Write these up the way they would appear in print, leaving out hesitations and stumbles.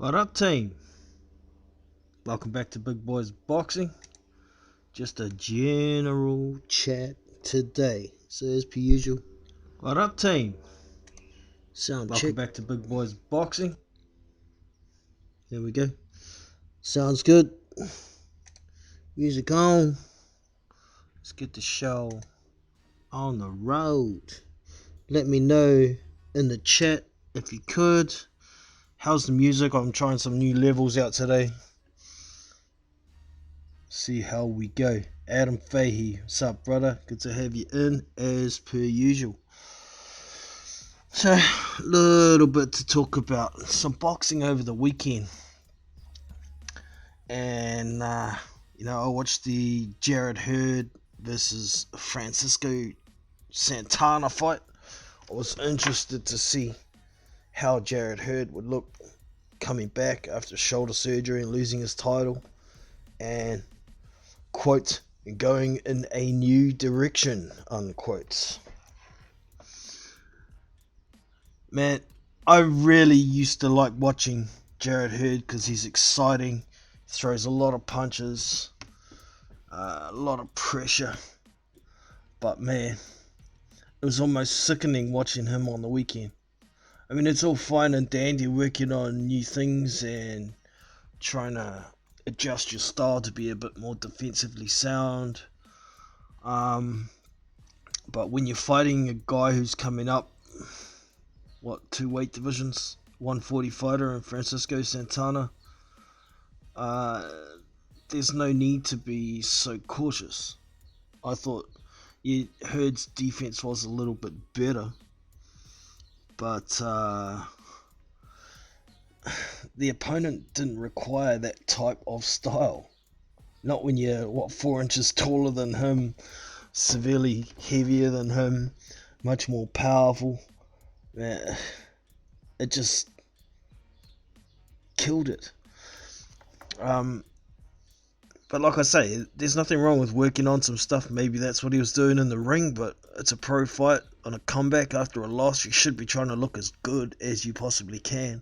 What up, team? Welcome back to Big Boys Boxing. Just a general chat today. So, as per usual, what up, team? Sound check. Welcome back to Big Boys Boxing. There we go. Sounds good. Music on. Let's get the show on the road. Let me know in the chat if you could. How's the music? I'm trying some new levels out today. See how we go. Adam Fahey, what's up, brother? Good to have you in as per usual. So, a little bit to talk about. Some boxing over the weekend. And, I watched the Jarrett Hurd versus Francisco Santana fight. I was interested to see how Jarrett Hurd would look coming back after shoulder surgery and losing his title. And, quote, going in a new direction, unquote. Man, I really used to like watching Jarrett Hurd because he's exciting, throws a lot of punches, a lot of pressure. But man, it was almost sickening watching him on the weekend. I mean, it's all fine and dandy working on new things and trying to adjust your style to be a bit more defensively sound. But when you're fighting a guy who's coming up, two weight divisions, 140 fighter and Francisco Santana, there's no need to be so cautious. I thought Hurd's defense was a little bit better, but the opponent didn't require that type of style. Not when you're 4 inches taller than him, severely heavier than him, much more powerful. It just killed it. But like I say, there's nothing wrong with working on some stuff. Maybe that's what he was doing in the ring, but it's a pro fight. On a comeback after a loss, you should be trying to look as good as you possibly can.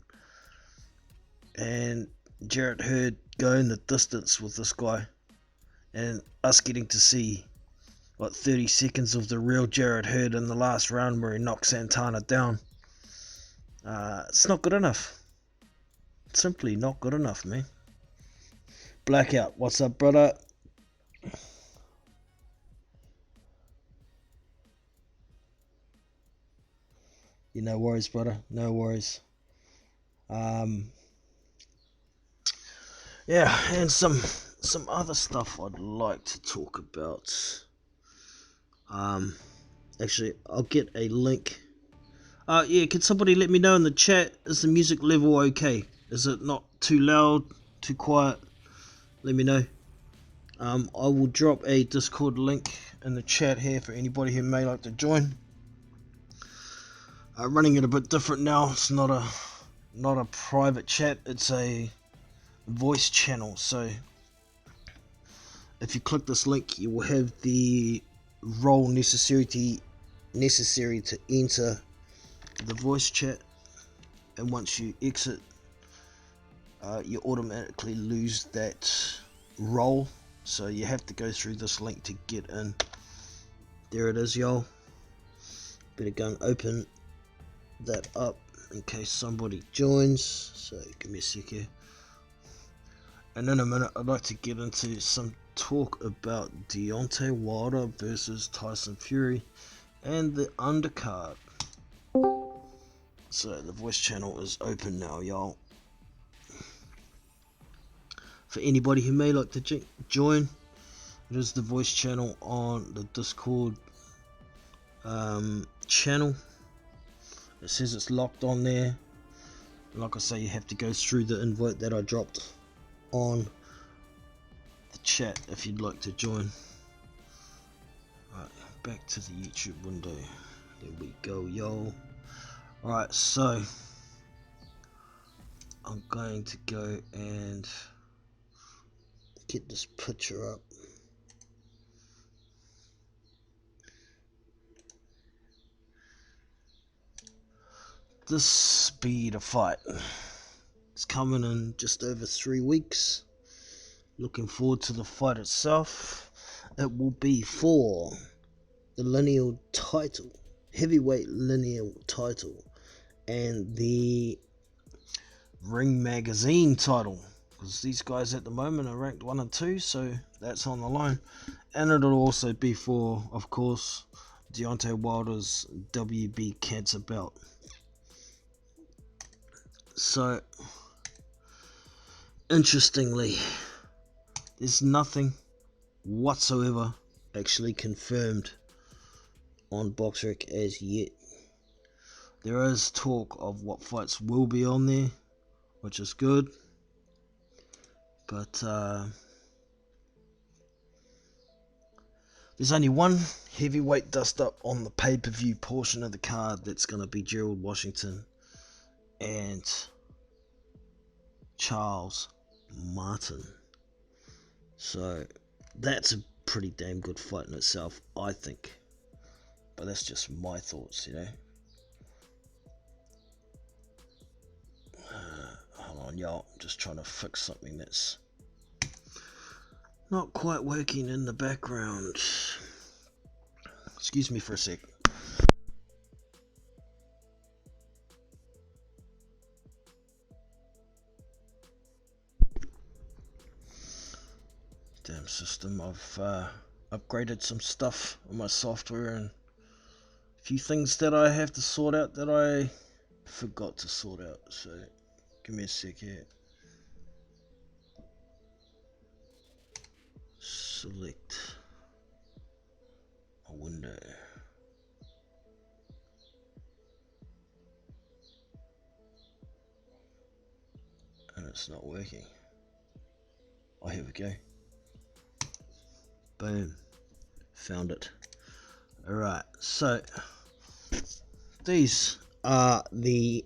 And Jarrett Hurd going the distance with this guy, and us getting to see 30 seconds of the real Jarrett Hurd in the last round where he knocked Santana down. It's not good enough. Simply not good enough, man. Blackout, what's up, brother? No worries, brother. No worries. Yeah, and some other stuff I'd like to talk about. Actually, I'll get a link. Yeah, can somebody let me know in the chat, is the music level okay? Is it not too loud, too quiet? Let me know. I will drop a Discord link in the chat here for anybody who may like to join. Running it a bit different now. It's not a private chat, it's a voice channel. So if you click this link, you will have the role necessary to enter the voice chat, and once you exit, you automatically lose that role. So you have to go through this link to get in. There it is, y'all. Better go and open that up in case somebody joins. So give me a sec here. And in a minute, I'd like to get into some talk about Deontay Wilder versus Tyson Fury and the undercard. So the voice channel is open now, y'all. For anybody who may like to join, it is the voice channel on the Discord channel. It says it's locked on there. Like I say, you have to go through the invite that I dropped on the chat if you'd like to join. Right, back to the YouTube window. There we go, yo. Alright, so I'm going to go and get this picture up. The speed of fight. It's coming in just over 3 weeks. Looking forward to the fight itself. It will be for the lineal title, heavyweight lineal title, and the Ring Magazine title, because these guys at the moment are ranked 1 and 2, so that's on the line. And it'll also be for, of course, Deontay Wilder's WB cancer belt. So, interestingly, there's nothing whatsoever actually confirmed on BoxRec as yet. There is talk of what fights will be on there, which is good, but there's only one heavyweight dust up on the pay-per-view portion of the card. That's going to be Gerald Washington and Charles Martin. So that's a pretty damn good fight in itself, I think, but that's just my thoughts, you know. Hold on, y'all, I'm just trying to fix something that's not quite working in the background. Excuse me for a sec. Damn system, I've upgraded some stuff on my software and a few things that I have to sort out that I forgot to sort out, so give me a sec here. Select a window. And it's not working. Oh, here we go. Boom. Found it. Alright, so these are the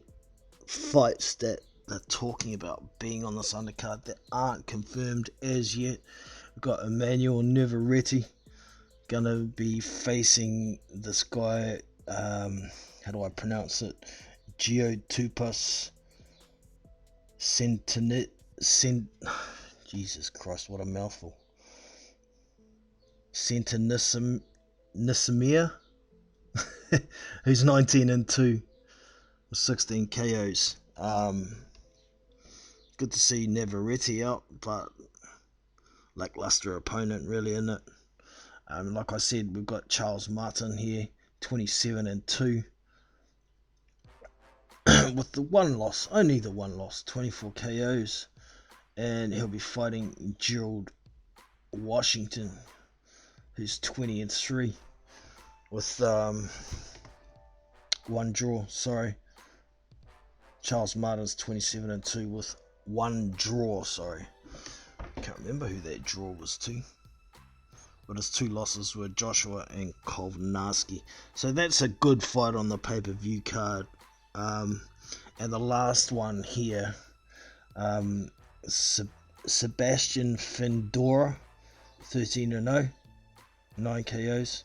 fights that they're talking about being on this undercard that aren't confirmed as yet. We've got Emmanuel Navarrete gonna be facing this guy, how do I pronounce it? Geotupas Jesus Christ, what a mouthful. Centenisimia, who's 19 and 2 with 16 KOs. Good to see Navarrete out, but lackluster opponent really, isn't it? Like I said, we've got Charles Martin here, 27 and 2 with the one loss, only the one loss, 24 KOs, and he'll be fighting Gerald Washington, who's 20 and 3 with one draw. Sorry, Charles Martin's 27 and 2 with one draw. Sorry, I can't remember who that draw was to, but his 2 losses were Joshua and Kovnarski. So that's a good fight on the pay-per-view card. And the last one here, Sebastian Findora, 13 and 0, 9 KOs,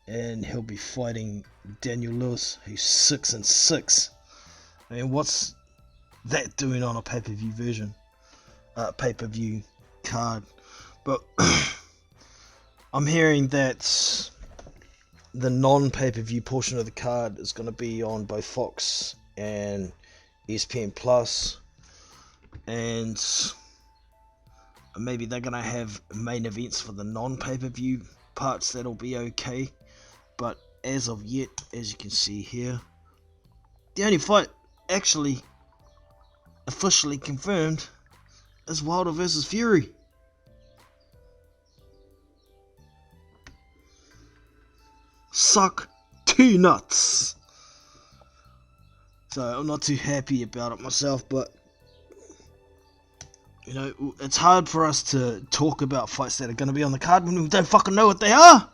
and he'll be fighting Daniel Lewis, who's 6 and 6. I mean, what's that doing on a pay-per-view pay-per-view card? But I'm hearing that the non-pay-per-view portion of the card is going to be on both Fox and ESPN Plus, and maybe they're going to have main events for the non-pay-per-view parts. That'll be okay, but as of yet, as you can see here, the only fight actually officially confirmed is Wilder versus Fury. Suck 2 nuts. So I'm not too happy about it myself, but you know, it's hard for us to talk about fights that are going to be on the card when we don't fucking know what they are.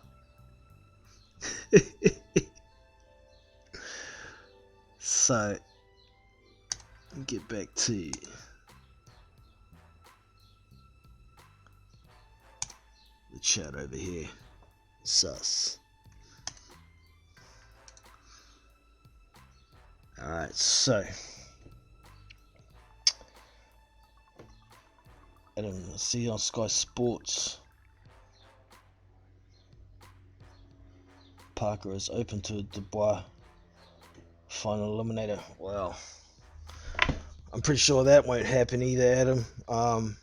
So get back to the chat over here. Sus. Alright, so Adam, I see on Sky Sports. Parker is open to Dubois final eliminator. Well, I'm pretty sure that won't happen either, Adam.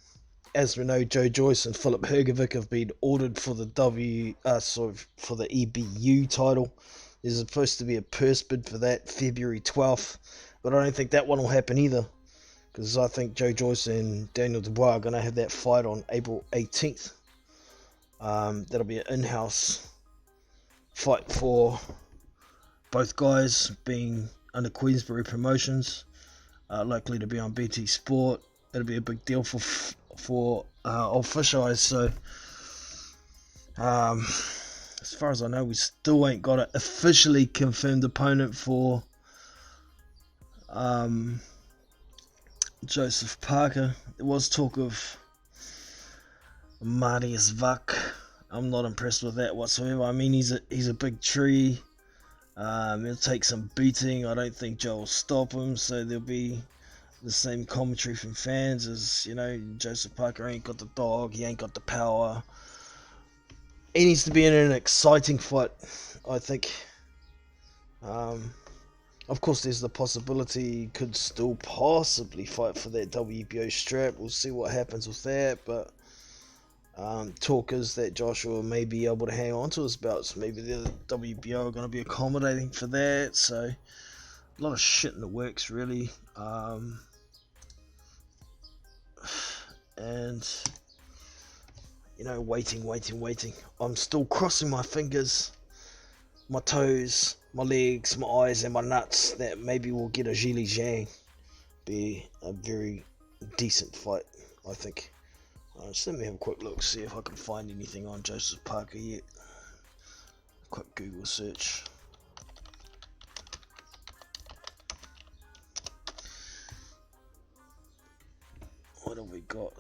As we know, Joe Joyce and Filip Hrgovic have been ordered for the for the EBU title. There's supposed to be a purse bid for that February 12th, but I don't think that one will happen either, because I think Joe Joyce and Daniel Dubois are going to have that fight on April 18th. That'll be an in-house fight for both guys, being under Queensbury Promotions, likely to be on BT Sport. It'll be a big deal for old fish eyes. So as far as I know, we still ain't got an officially confirmed opponent for Joseph Parker. There was talk of Marius Vuk. I'm not impressed with that whatsoever. I mean, he's a big tree. He'll take some beating. I don't think Joe will stop him, so there'll be the same commentary from fans as, Joseph Parker ain't got the dog, he ain't got the power. He needs to be in an exciting fight, I think. Of course, there's the possibility he could still possibly fight for that WBO strap. We'll see what happens with that, but talk is that Joshua may be able to hang on to his belts. Maybe the WBO are going to be accommodating for that, so a lot of shit in the works, really. And waiting. I'm still crossing my fingers, my toes, my legs, my eyes, and my nuts that maybe we'll get a Zhilei Zhang. Be a very decent fight, I think. Just let me have a quick look, see if I can find anything on Joseph Parker yet. Quick Google search. What have we got?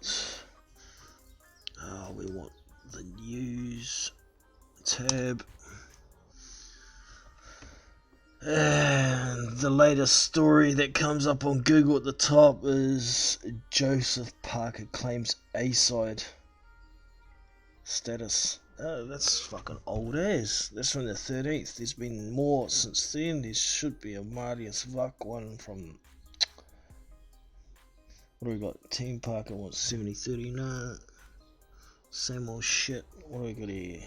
We want the news tab. And the latest story that comes up on Google at the top is Joseph Parker claims A-side status. Oh, that's fucking old as. That's from the 13th. There's been more since then. There should be a Marius Vuk one from... What do we got? Team Parker wants 70-39. Same old shit. What do we got here?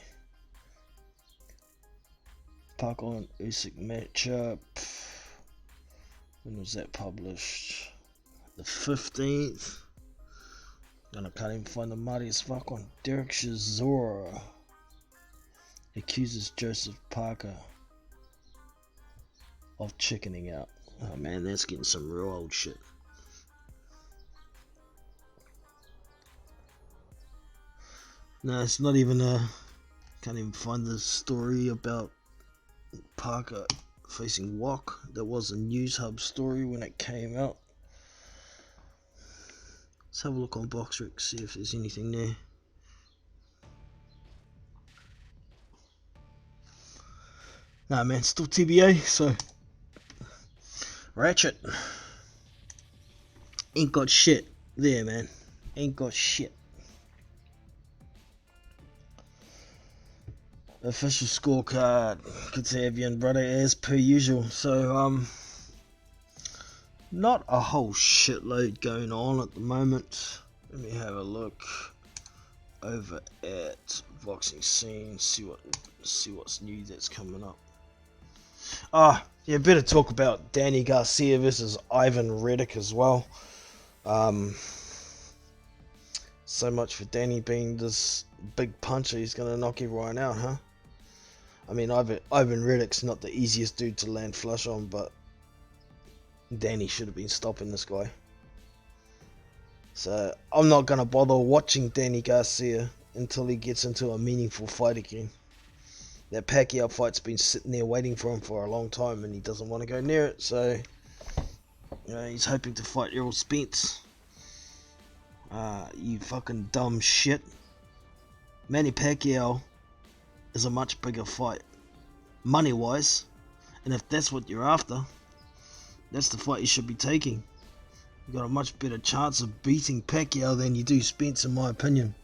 Parker and Usyk matchup. When was that published? The 15th. And I can't even find the Marius Vuk one. Derek Chisora accuses Joseph Parker of chickening out. Oh man, that's getting some real old shit. No, it's not even can't even find the story about Parker facing Wok. There was a News Hub story when it came out. Let's have a look on BoxRec, see if there's anything there. Nah man, still TBA, so Ratchet ain't got shit there, man. Ain't got shit. Official scorecard, Katavian brother, as per usual. So not a whole shitload going on at the moment. Let me have a look over at Boxing Scene, see what's new that's coming up. Yeah, better talk about Danny Garcia versus Ivan Reddick as well. So much for Danny being this big puncher. He's gonna knock everyone out, huh? I mean, Ivan Reddick's not the easiest dude to land flush on, but Danny should have been stopping this guy. So I'm not gonna bother watching Danny Garcia until he gets into a meaningful fight again. That Pacquiao fight's been sitting there waiting for him for a long time, and he doesn't want to go near it. So he's hoping to fight Errol Spence. You fucking dumb shit. Manny Pacquiao is a much bigger fight, money wise, and if that's what you're after, that's the fight you should be taking. You got a much better chance of beating Pacquiao than you do Spence, in my opinion.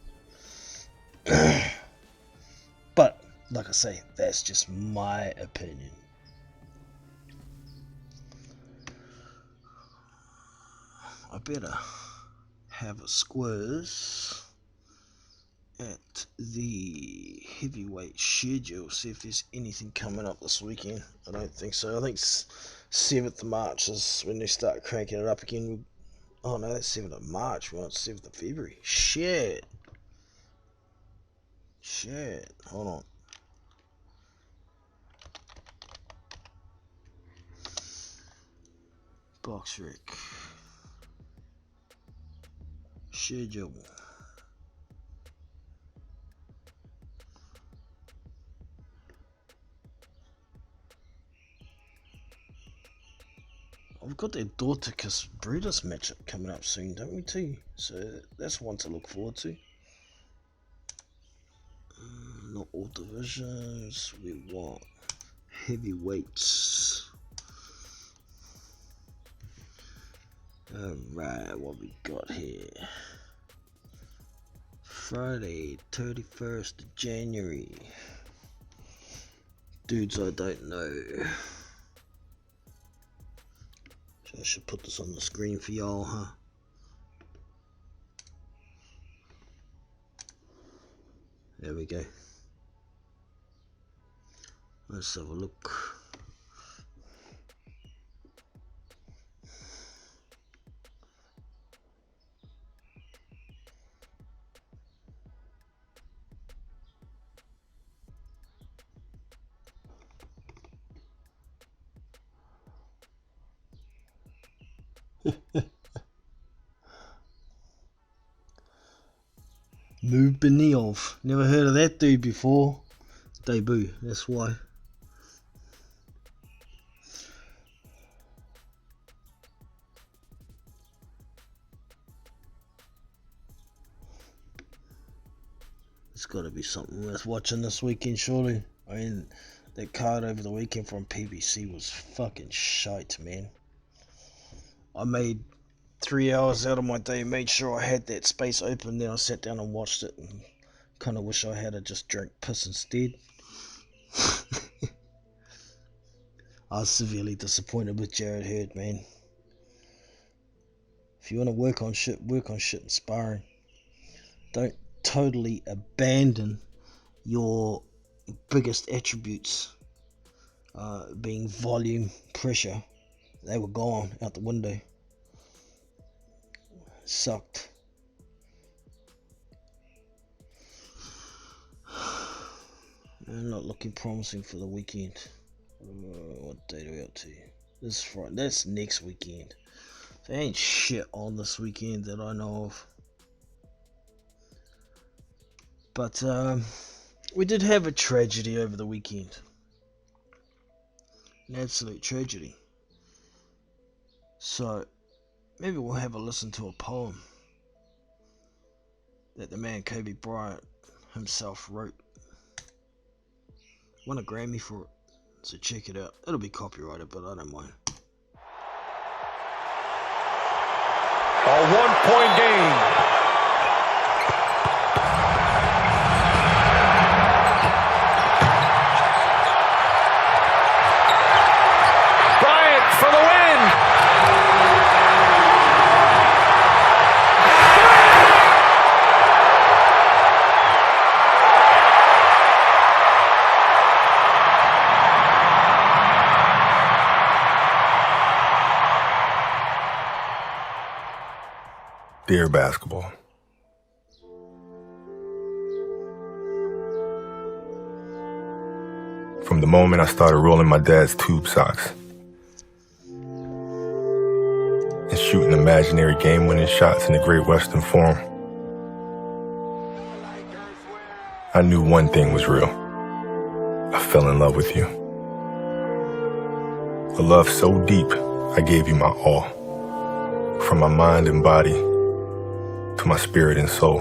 But, like I say, that's just my opinion. I better have a squiz at the heavyweight schedule, see if there's anything coming up this weekend. I don't think so. I think 7th of March is when they start cranking it up again. Oh no, that's 7th of March. Well, it's 7th of February. Shit. Hold on. BoxRec schedule. We've got that Dorticus Brutus matchup coming up soon, don't we too? So that's one to look forward to. Not all divisions, we want heavyweights. Alright, what we got here? Friday, 31st of January. Dudes I don't know. So I should put this on the screen for y'all, huh? There we go. Let's have a look. Move Benioff. Never heard of that dude before. Debut, that's why. It's got to be something worth watching this weekend, surely. I mean, that card over the weekend from PBC was fucking shite, man. I made 3 hours out of my day, made sure I had that space open, then I sat down and watched it, and kind of wish I had just drank piss instead. I was severely disappointed with Jarrett Hurd, man. If you want to work on shit in sparring. Don't totally abandon your biggest attributes, being volume, pressure. They were gone out the window. Sucked. Not looking promising for the weekend. What date are we up to? This Friday. That's next weekend. There ain't shit on this weekend that I know of. But we did have a tragedy over the weekend. An absolute tragedy. So maybe we'll have a listen to a poem that the man Kobe Bryant himself wrote. Won a Grammy for it, so check it out. It'll be copyrighted, but I don't mind. A 1-point game. For the win! Dear basketball, from the moment I started rolling my dad's tube socks and shooting imaginary game-winning shots in the Great Western Forum, I knew one thing was real. I fell in love with you. A love so deep, I gave you my all. From my mind and body to my spirit and soul.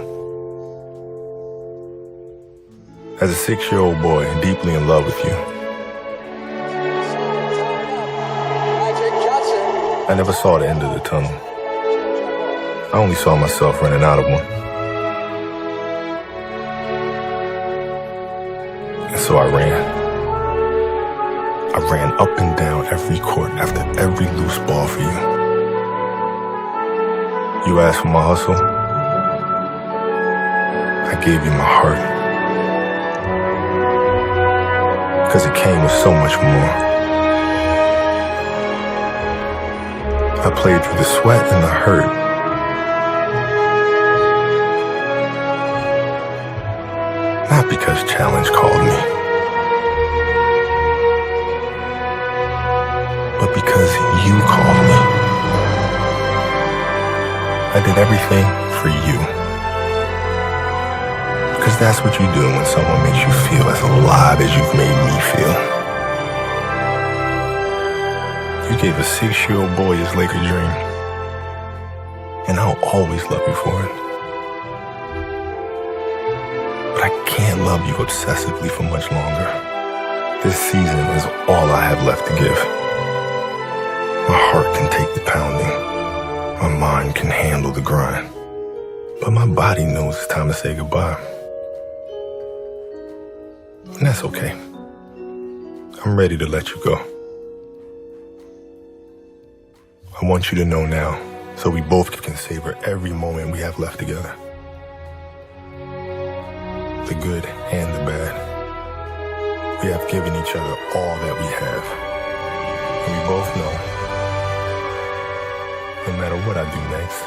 As a 6-year-old boy, deeply in love with you, I never saw the end of the tunnel. I only saw myself running out of one. And so I ran. I ran up and down every court after every loose ball for you. You asked for my hustle. I gave you my heart. Because it came with so much more. I played through the sweat and the hurt. Not because challenge called me, but because you called me. I did everything for you. Because that's what you do when someone makes you feel as alive as you've made me feel. You gave a 6-year-old boy his Laker dream. And I'll always love you for it. But I can't love you obsessively for much longer. This season is all I have left to give. My heart can take the pounding. My mind can handle the grind. But my body knows it's time to say goodbye. And that's okay. I'm ready to let you go. I want you to know now, so we both can savor every moment we have left together. The good and the bad. We have given each other all that we have. And we both know, no matter what I do next,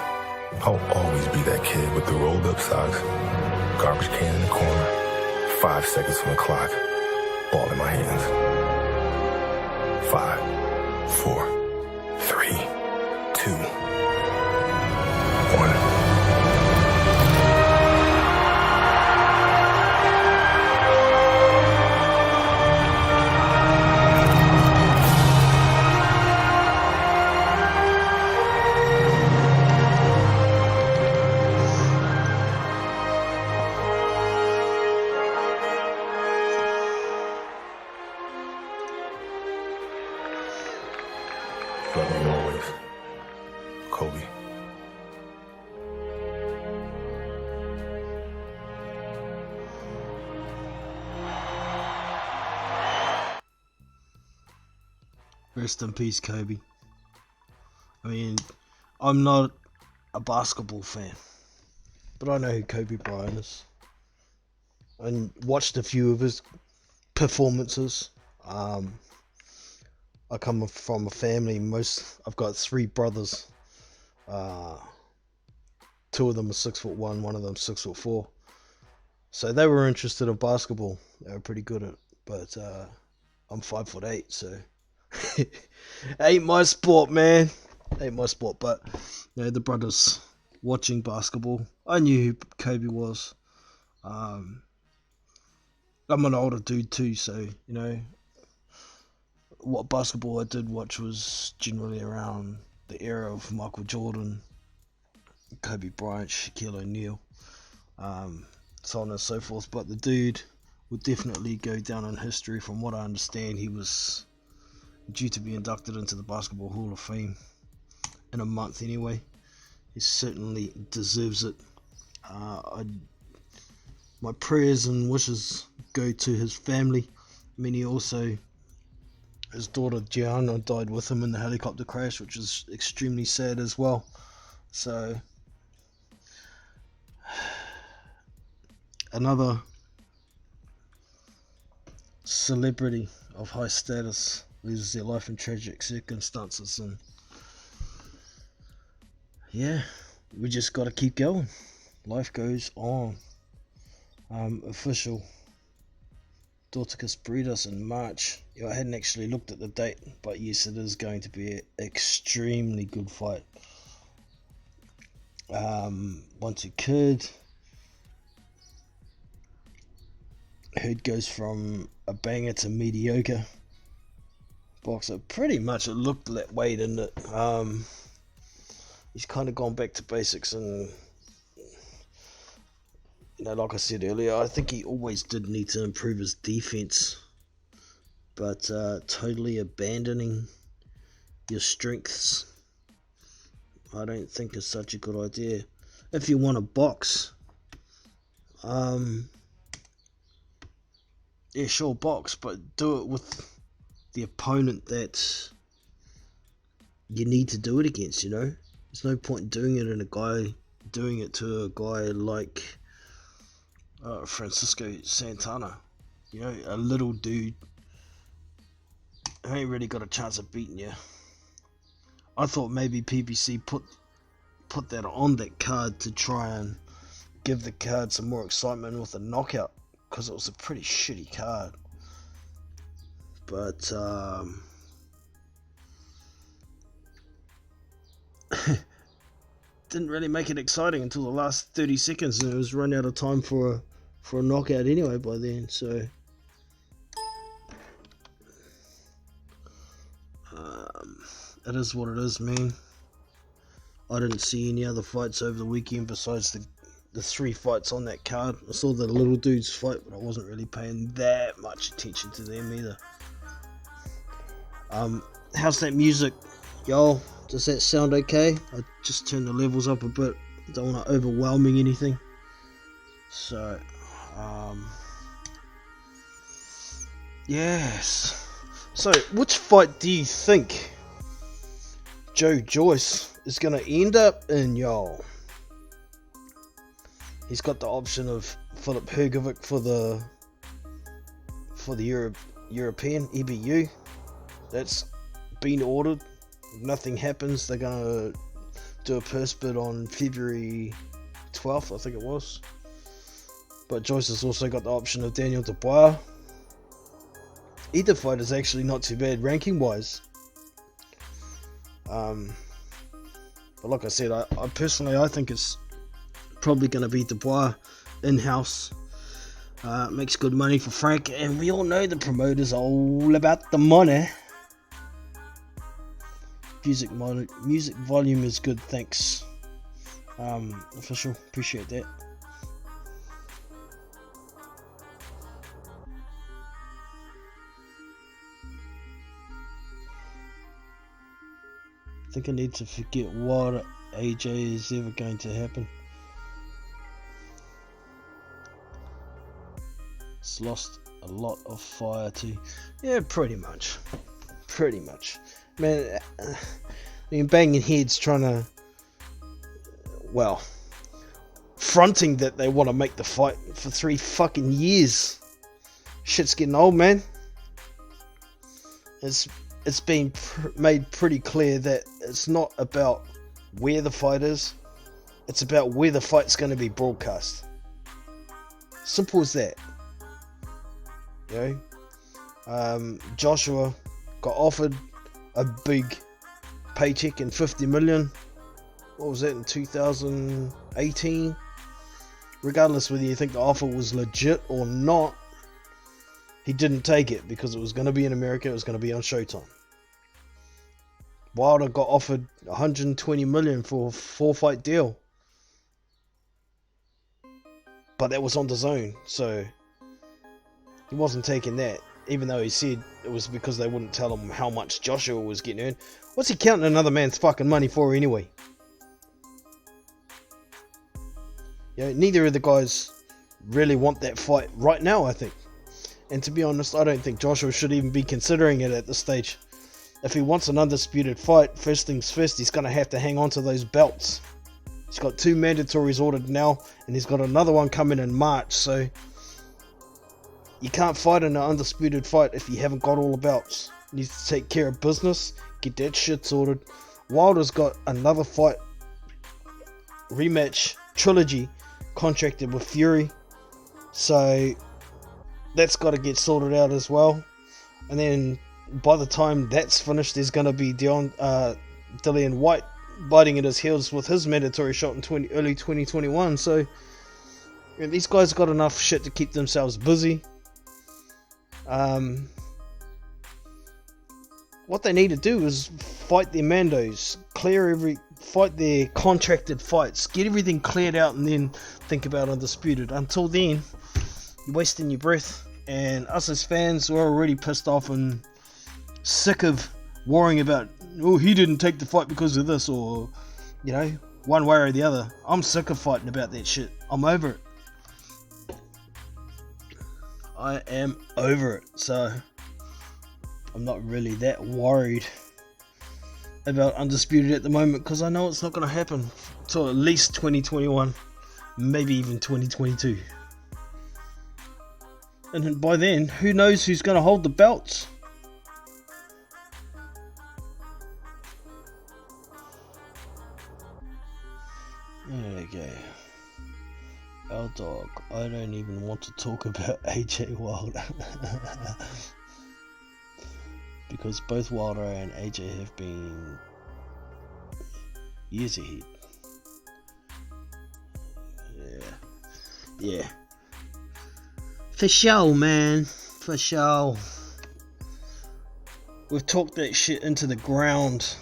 I'll always be that kid with the rolled up socks, garbage can in the corner, 5 seconds on the clock, ball in my hands. 5, 4, 3, 2, 1. Love you always, Kobe. Rest in peace, Kobe. I mean, I'm not a basketball fan, but I know who Kobe Bryant is. And watched a few of his performances. I come from a family. I've got 3 brothers. 2 of them are 6'1", one of them 6'4". So they were interested in basketball. They were pretty good at it, but I'm 5'8", so ain't my sport, man. Ain't my sport. But you know, the brothers watching basketball, I knew who Kobe was. I'm an older dude too, so you know. What basketball I did watch was generally around the era of Michael Jordan, Kobe Bryant, Shaquille O'Neal, so on and so forth. But the dude would definitely go down in history. From what I understand, he was due to be inducted into the Basketball Hall of Fame in a month anyway. He certainly deserves it. My prayers and wishes go to his family. I mean, his daughter Gianna died with him in the helicopter crash, which is extremely sad as well. So, another celebrity of high status loses their life in tragic circumstances, and yeah, we just got to keep going. Life goes on. Official Dorticus Breeders in March. I hadn't actually looked at the date, but yes, it is going to be an extremely good fight. Once a kid, Heard goes from a banger to mediocre boxer. Pretty much it looked that way, didn't it? He's kind of gone back to basics, and you know, like I said earlier, I think he always did need to improve his defense, but totally abandoning your strengths I don't think is such a good idea. If you want to box, yeah, sure, box, but do it with the opponent that you need to do it against. There's no point doing it to a guy like Francisco Santana. A little dude who ain't really got a chance of beating you. I thought maybe PBC put that on that card to try and give the card some more excitement with a knockout, because it was a pretty shitty card. But didn't really make it exciting until the last 30 seconds, and it was run out of time for a knockout anyway by then. So it is what it is, man. I didn't see any other fights over the weekend besides the 3 fights on that card. I saw the little dudes fight, but I wasn't really paying that much attention to them either. How's that music, y'all? Does that sound okay? I just turned the levels up a bit. Don't want to overwhelming anything. So, yes. So, which fight do you think Joe Joyce is going to end up in, y'all? He's got the option of Filip Hrgovic for the European EBU. That's been ordered. If nothing happens, they're going to do a purse bid on February 12th, I think it was. But Joyce has also got the option of Daniel Dubois. Either fight is actually not too bad ranking wise. But like I said, I personally think it's probably going to be Dubois in-house. Makes good money for Frank, and we all know the promoter's all about the money. Music volume is good, thanks. Official, appreciate that. I think I need to forget what AJ is ever going to happen. It's lost a lot of fire too. Yeah, pretty much. Man, banging heads trying to, fronting that they want to make the fight for 3 fucking years. Shit's getting old, man. It's been made pretty clear that it's not about where the fight is, it's about where the fight's going to be broadcast. Simple as that. Joshua got offered a big paycheck in 50 million. What was that, in 2018? Regardless whether you think the offer was legit or not, he didn't take it because it was going to be in America, it was going to be on Showtime. Wilder got offered 120 million for a 4-fight deal, but that was on DAZN, so he wasn't taking that, even though he said it was because they wouldn't tell him how much Joshua was getting earned. What's he counting another man's fucking money for anyway? Neither of the guys really want that fight right now, I think. And to be honest, I don't think Joshua should even be considering it at this stage. If he wants an undisputed fight, first things first, he's going to have to hang on to those belts. He's got 2 mandatories ordered now, and he's got another one coming in March, so you can't fight in an undisputed fight if you haven't got all the belts. You need to take care of business, get that shit sorted. Wilder's got another fight, rematch, trilogy, contracted with Fury, so that's got to get sorted out as well. And then by the time that's finished, there's going to be Dillian White biting at his heels with his mandatory shot in early 2021. So these guys got enough shit to keep themselves busy. What they need to do is fight their Mandos, fight their contracted fights, get everything cleared out, and then think about undisputed. Until then, you're wasting your breath, and us as fans, we're already pissed off and sick of worrying about, he didn't take the fight because of this, or You know, one way or the other. I'm sick of fighting about that shit. I'm over it. I am over it. So I'm not really that worried about Undisputed at the moment, because I know it's not going to happen till at least 2021, maybe even 2022. And by then, who knows who's going to hold the belts? Okay. Oh dog, I don't even want to talk about AJ Wilder. Because both Wilder and AJ have been years ahead. Yeah. For sure, man. For sure. We've talked that shit into the ground.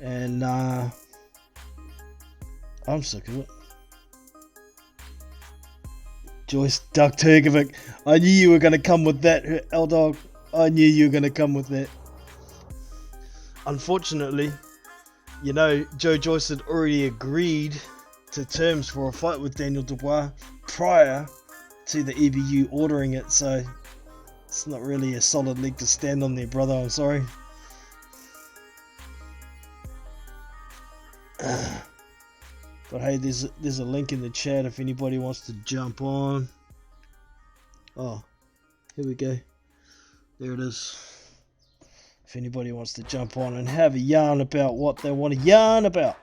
And I'm sick of it. Joyce ducked Hrgovic. I knew you were going to come with that, L-Dog. I knew you were going to come with that. Unfortunately, you know, Joe Joyce had already agreed to terms for a fight with Daniel Dubois prior to the EBU ordering it, so it's not really a solid leg to stand on there, brother. I'm sorry. But hey, there's a link in the chat if anybody wants to jump on. Oh, here we go. There it is. If anybody wants to jump on and have a yarn about what they want to yarn about.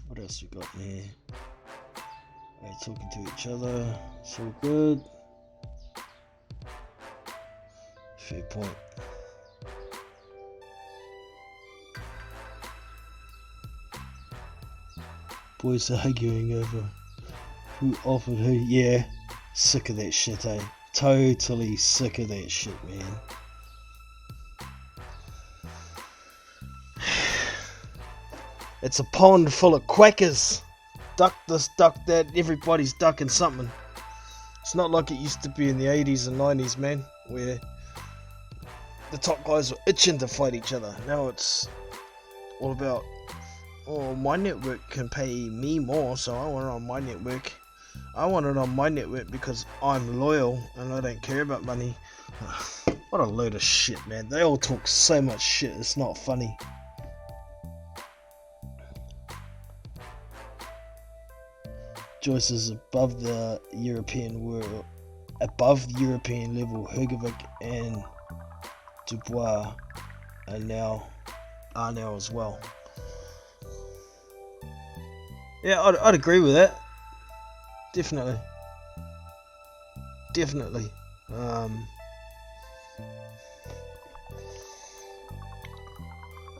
What else we got in here? We're talking to each other. It's all good. Fair point. Boys arguing over who offered who. Yeah, sick of that shit, eh? Totally sick of that shit, man. It's a pond full of quackers. Duck this, duck that. Everybody's ducking something. It's not like it used to be in the 80s and 90s, man, where the top guys were itching to fight each other. Now it's all about, oh, my network can pay me more, so I want it on my network. I want it on my network because I'm loyal and I don't care about money. What a load of shit, man. They all talk so much shit, it's not funny. Joyce is above the European world, above the European level. Hrgovic and Dubois are now as well. Yeah, I'd agree with that. Definitely.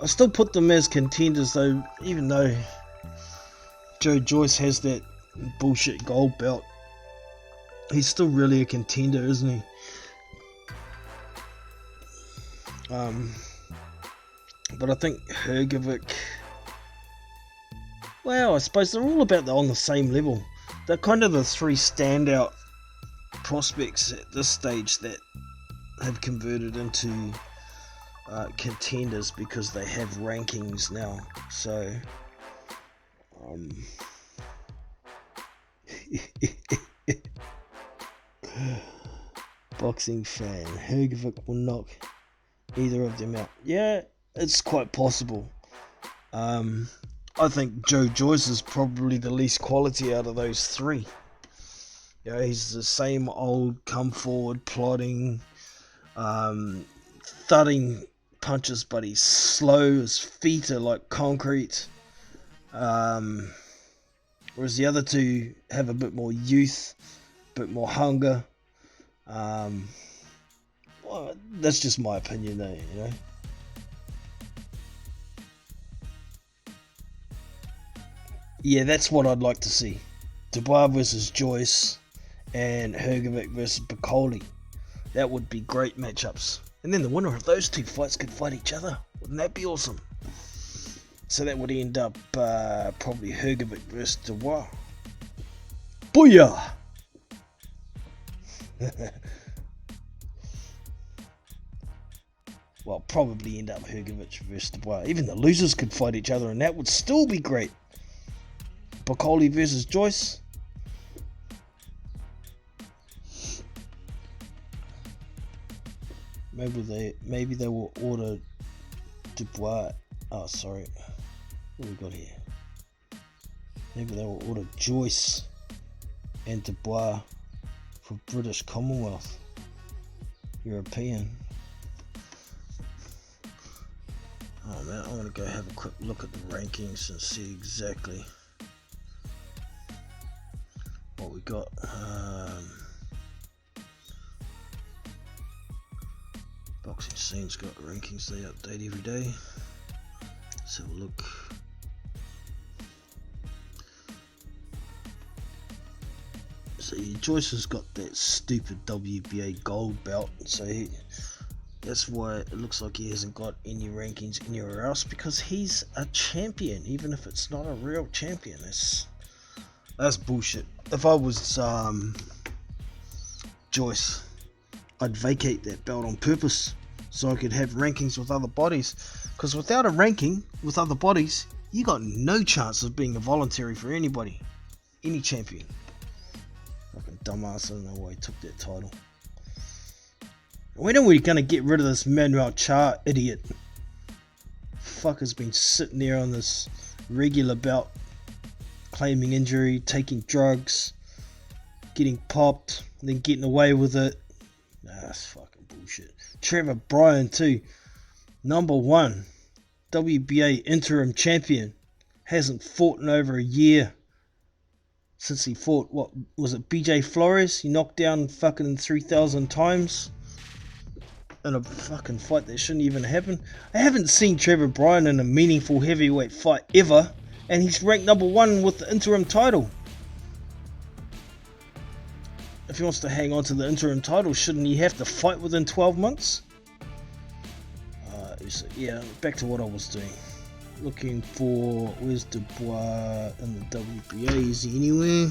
I still put them as contenders though, even though Joe Joyce has that bullshit gold belt. He's still really a contender, isn't he? But I think Hrgovic, well, I suppose they're all about on the same level. They're kind of the three standout prospects at this stage that have converted into contenders because they have rankings now. So, boxing fan, Hrgovic will knock either of them out. Yeah, it's quite possible. I think Joe Joyce is probably the least quality out of those three. Yeah, he's the same old come forward, plodding, thudding punches, but he's slow. His feet are like concrete. Whereas the other two have a bit more youth, a bit more hunger. Well, that's just my opinion though, you know. Yeah, that's what I'd like to see. Dubois versus Joyce and Hrgovic versus Bacoli. That would be great matchups. And then the winner of those two fights could fight each other. Wouldn't that be awesome? So that would end up probably Hrgovic versus Dubois. Booyah! Well, probably end up Hrgovic versus Dubois. Even the losers could fight each other, and that would still be great. Piccoli versus Joyce. Maybe they will order Dubois. Oh, sorry. What we got here? Maybe they will order Joyce and Dubois for British Commonwealth. European. Oh man, I'm gonna go have a quick look at the rankings and see exactly what we got. Boxing Scene's got rankings, they update every day. Let's have a look. So Joyce has got that stupid WBA gold belt, so that's why it looks like he hasn't got any rankings anywhere else, because he's a champion, even if it's not a real champion. That's bullshit. If I was Joyce, I'd vacate that belt on purpose so I could have rankings with other bodies, because without a ranking with other bodies, you got no chance of being a voluntary for anybody, any champion. Fucking dumbass, I don't know why he took that title. When are we gonna get rid of this Manuel Char idiot? Fucker's been sitting there on this regular belt, claiming injury, taking drugs, getting popped, then getting away with it. Nah, that's fucking bullshit. Trevor Bryan too, number 1 WBA interim champion, hasn't fought in over a year. Since he fought, what was it, BJ Flores? He knocked down fucking 3,000 times in a fucking fight that shouldn't even happen. I haven't seen Trevor Bryan in a meaningful heavyweight fight ever, and he's ranked number 1 with the interim title. If he wants to hang on to the interim title, shouldn't he have to fight within 12 months? Yeah, back to what I was doing. Looking for, where's Dubois in the WBA? Is he anywhere?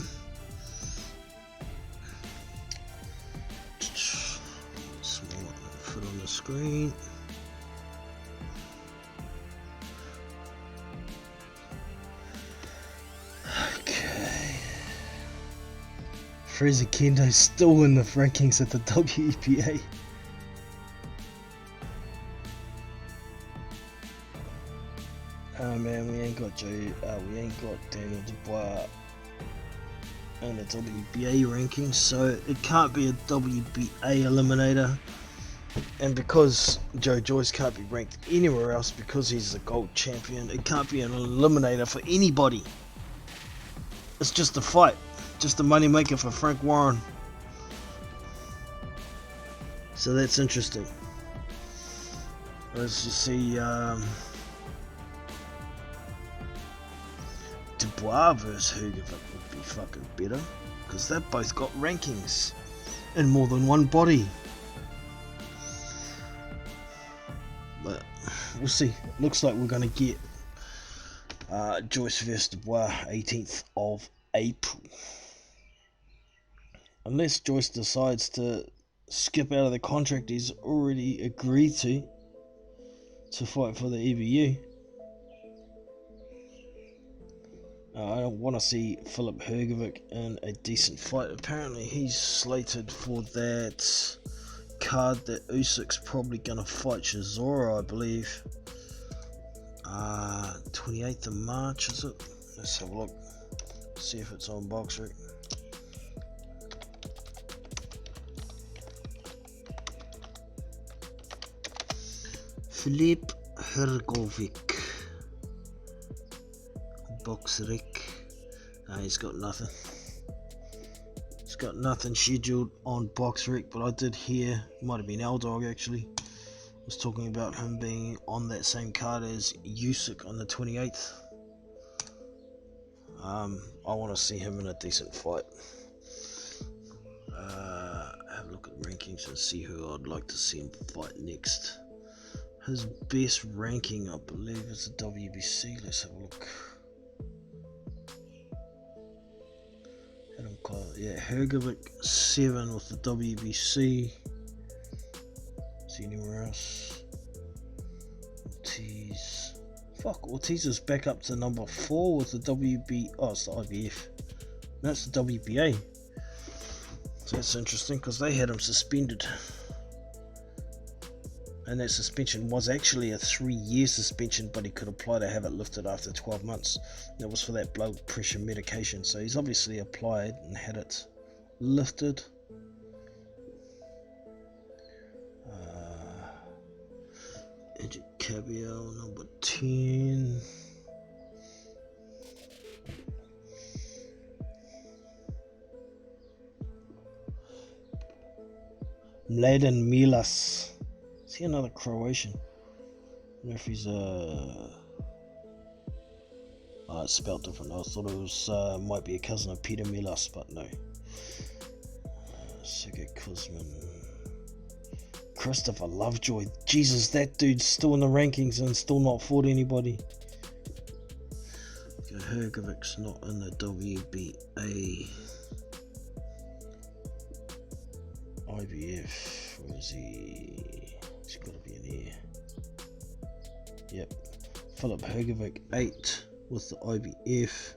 Small foot on the screen. Okay. Fraser Kendo's still in the rankings at the WBA. Oh man, we ain't got Daniel Dubois in the WBA rankings, so it can't be a WBA eliminator. And because Joe Joyce can't be ranked anywhere else because he's the gold champion, it can't be an eliminator for anybody. It's just a fight, just a money maker for Frank Warren. So that's interesting. Let's just see. Dubois versus Hrgovic would be fucking better, because they've both got rankings in more than one body. But we'll see. Looks like we're gonna get Joyce versus Dubois 18th of April, unless Joyce decides to skip out of the contract he's already agreed to fight for the EBU. I don't want to see Filip Hrgovic in a decent fight. Apparently he's slated for that card that Usyk's probably going to fight Chisora, I believe. 28th of March, is it? Let's have a look. See if it's on BoxRec. Filip Hrgovic. BoxRec. He's got nothing. He's got nothing scheduled on BoxRec, but I did hear, might have been L-Dog actually, was talking about him being on that same card as Usyk on the 28th. I want to see him in a decent fight. Have a look at rankings and see who I'd like to see him fight next. His best ranking, I believe, is the WBC. Let's have a look. Yeah, Hrgovic 7 with the WBC. See anywhere else? Fuck, Ortiz is back up to number 4 with the WB. Oh, it's the IBF. That's the WBA. So that's interesting because they had him suspended. And that suspension was actually a 3-year suspension, but he could apply to have it lifted after 12 months. That was for that blood pressure medication. So he's obviously applied and had it lifted. Edget Cabiel, number 10. Mladen Milas. Is he another Croatian? I don't know if he's it's spelled different. I thought it was might be a cousin of Peter Milas, but no. Sergey Kuzmin. Christopher Lovejoy. Jesus, that dude's still in the rankings and still not fought anybody. Okay, Hrgovic's not in the WBA. IBF. Where is he? He's got to be in here. Yep. Filip Hrgovic 8 with the IBF.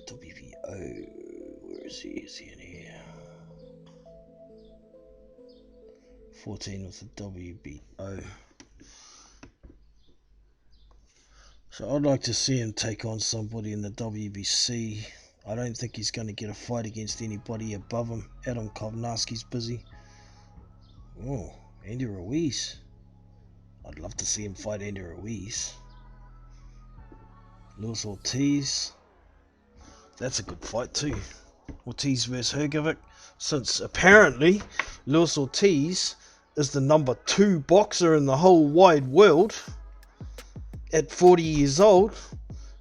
WBO. Where is he? Is he in here? 14 with the WBO. So I'd like to see him take on somebody in the WBC. I don't think he's going to get a fight against anybody above him. Adam Kovnarski's busy. Oh, Andy Ruiz. I'd love to see him fight Andy Ruiz. Luis Ortiz. That's a good fight too. Ortiz vs Hrgovic. Since apparently Luis Ortiz is the number 2 boxer in the whole wide world at 40 years old,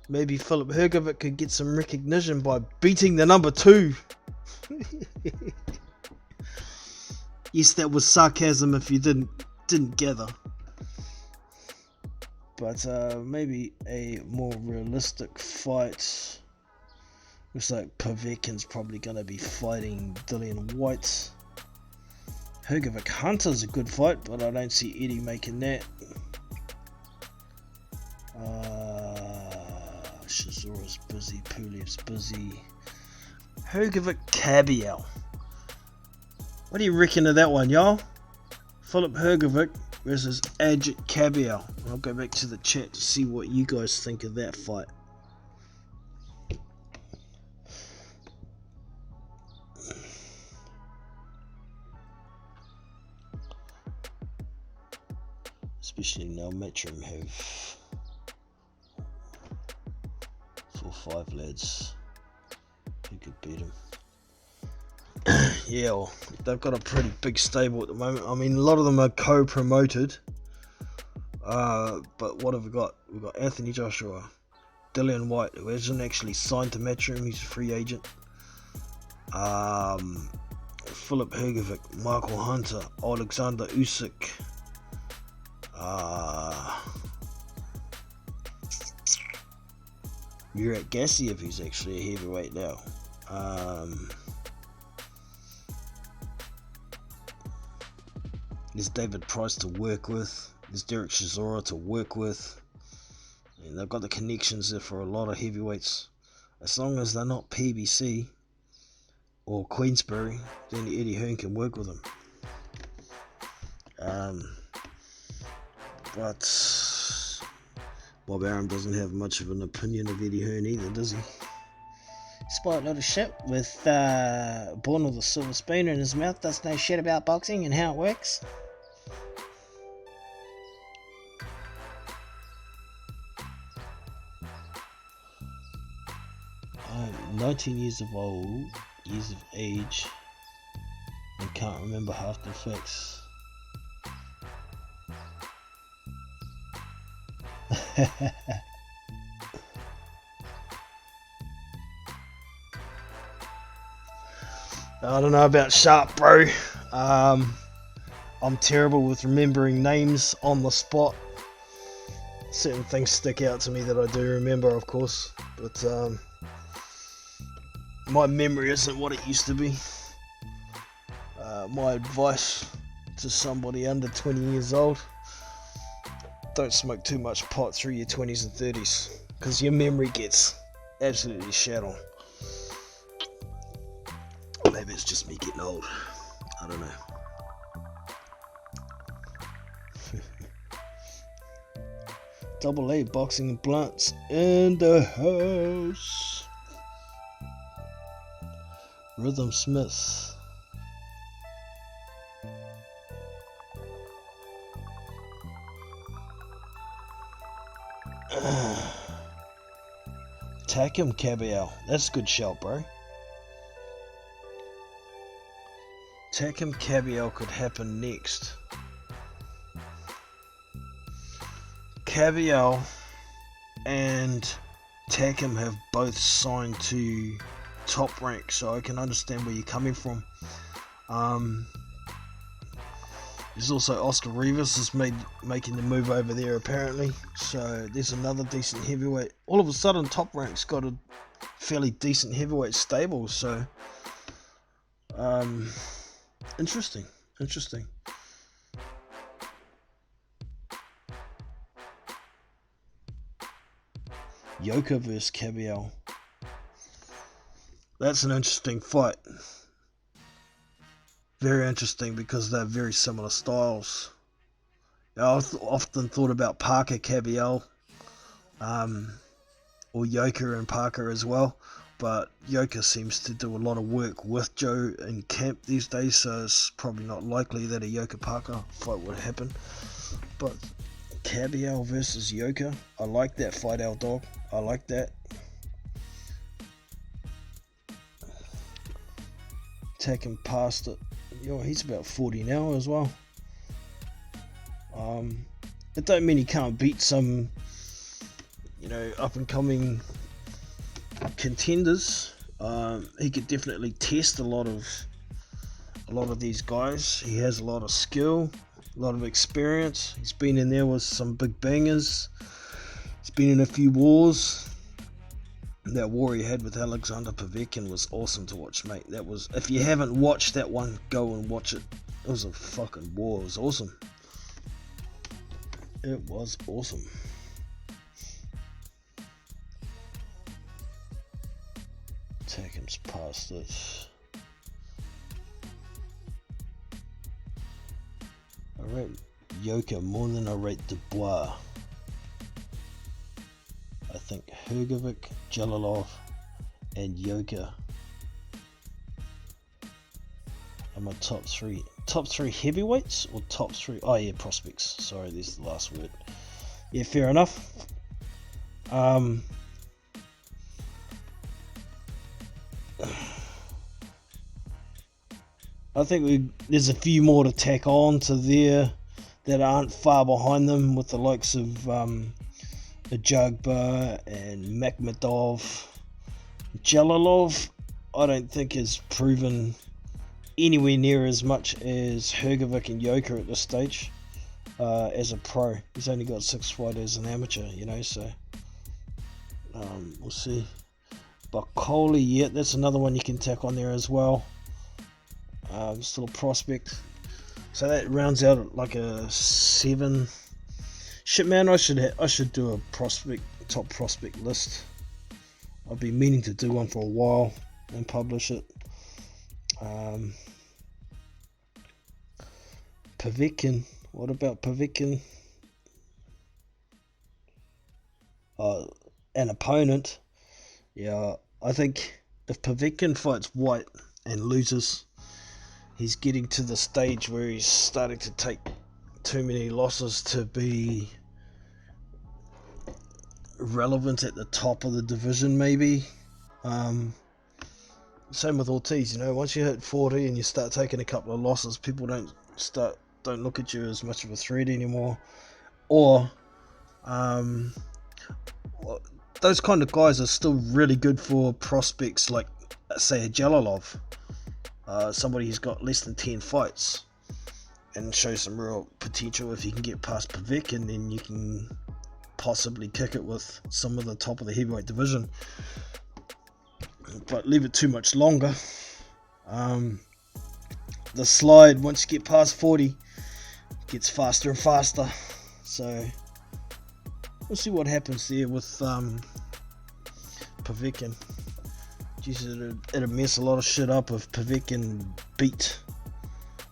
maybe Filip Hrgovic could get some recognition by beating the number 2. Yes, that was sarcasm if you didn't gather. But maybe a more realistic fight. Looks like Povetkin's probably going to be fighting Dillian Whyte. Hrgovic Hunter's a good fight, but I don't see Eddie making that. Shizora's busy, Pulev's busy. Hrgovic Cabiel. What do you reckon of that one, y'all? Filip Hrgovic versus Edget Cabiel. I'll go back to the chat to see what you guys think of that fight. Especially now Matchroom have 4-5 lads who could beat him. Yeah, well, they've got a pretty big stable at the moment. I mean, a lot of them are co-promoted. But what have we got? We've got Anthony Joshua, Dillian Whyte, who hasn't actually signed to Matchroom, he's a free agent. Filip Hrgovic, Michael Hunter, Alexander Usyk. Murat Gassiev, who's actually a heavyweight now. There's David Price to work with. There's Derek Chisora to work with. And they've got the connections there for a lot of heavyweights. As long as they're not PBC or Queensberry, then Eddie Hearn can work with them. But Bob Arum doesn't have much of an opinion of Eddie Hearn either, does he? Despite a lot of shit with born with a silver spoon in his mouth, doesn't know shit about boxing and how it works. 19 years of age, and can't remember half the facts. I don't know about Sharp, bro. I'm terrible with remembering names on the spot. Certain things stick out to me that I do remember, of course, but my memory isn't what it used to be. My advice to somebody under 20 years old. Don't smoke too much pot through your 20s and 30s, because your memory gets absolutely shat on. Maybe it's just me getting old. I don't know. Double A Boxing and Blunts in the house. Rhythm Smith. Takam Kabiel. That's a good shout, bro. Takam Kabiel could happen next. Kabiel and Takam have both signed to Top Rank, so I can understand where you're coming from. There's also Oscar Rivas is making the move over there apparently, so there's another decent heavyweight. All of a sudden Top Rank's got a fairly decent heavyweight stable, so interesting. Yoka vs Kabiel. That's an interesting fight. Very interesting because they're very similar styles. I've often thought about Parker Kabiel, or Yoka and Parker as well, but Yoka seems to do a lot of work with Joe in camp these days, so it's probably not likely that a Yoka Parker fight would happen. But Kabiel versus Yoka, I like that fight, our dog. I like that. Taking past it. He's about 40 now as well. It don't mean he can't beat some, up and coming contenders. He could definitely test a lot of these guys. He has a lot of skill, a lot of experience. He's been in there with some big bangers. He's been in a few wars. That war he had with Alexander Povetkin was awesome to watch, mate. That was, if you haven't watched that one, go and watch it. It was a fucking war. It was awesome. It was awesome. Takem's past it. I rate Yoka more than I rate Dubois. I think Hrgovic, Jalilov, and Yoka are my top three. Top three heavyweights or top three? Oh yeah, prospects. Sorry, this is the last word. Yeah, fair enough. I think there's a few more to tack on to there that aren't far behind them, with the likes of Ajagba and Makhmudov. Jalilov, I don't think has proven anywhere near as much as Hrgovic and Yoka at this stage as a pro. He's only got 6 fights as an amateur, so we'll see. But Coley, yeah, that's another one you can tack on there as well. Still a prospect. So that rounds out like a 7. Shit, man, I should do a top prospect list. I've been meaning to do one for a while and publish it. Povetkin. What about Povetkin? An opponent. Yeah, I think if Povetkin fights White and loses, he's getting to the stage where he's starting to take too many losses to be relevant at the top of the division, maybe. Same with Ortiz, once you hit 40 and you start taking a couple of losses, people don't look at you as much of a threat anymore. Or those kind of guys are still really good for prospects like, say, a Jalilov. Somebody who's got less than 10 fights and shows some real potential. If you can get past Povetkin, then you can possibly kick it with some of the top of the heavyweight division. But leave it too much longer. The slide, once you get past 40, gets faster and faster. So we'll see what happens there with Povetkin. Jesus, it'd mess a lot of shit up if Povetkin beat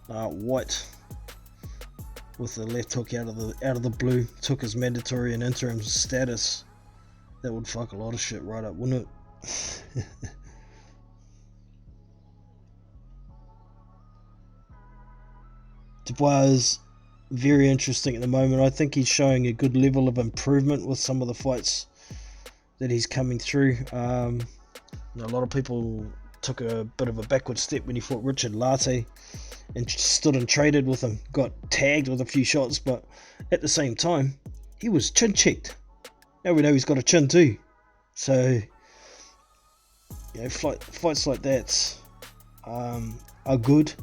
White with the left hook out of the blue, took his mandatory and interim status. That would fuck a lot of shit right up, wouldn't it? Dubois is very interesting at the moment. I think he's showing a good level of improvement with some of the fights that he's coming through. A lot of people took a bit of a backward step when he fought Richard Latte and stood and traded with him. Got tagged with a few shots, but at the same time, he was chin checked. Now we know he's got a chin too. So, fights like that are good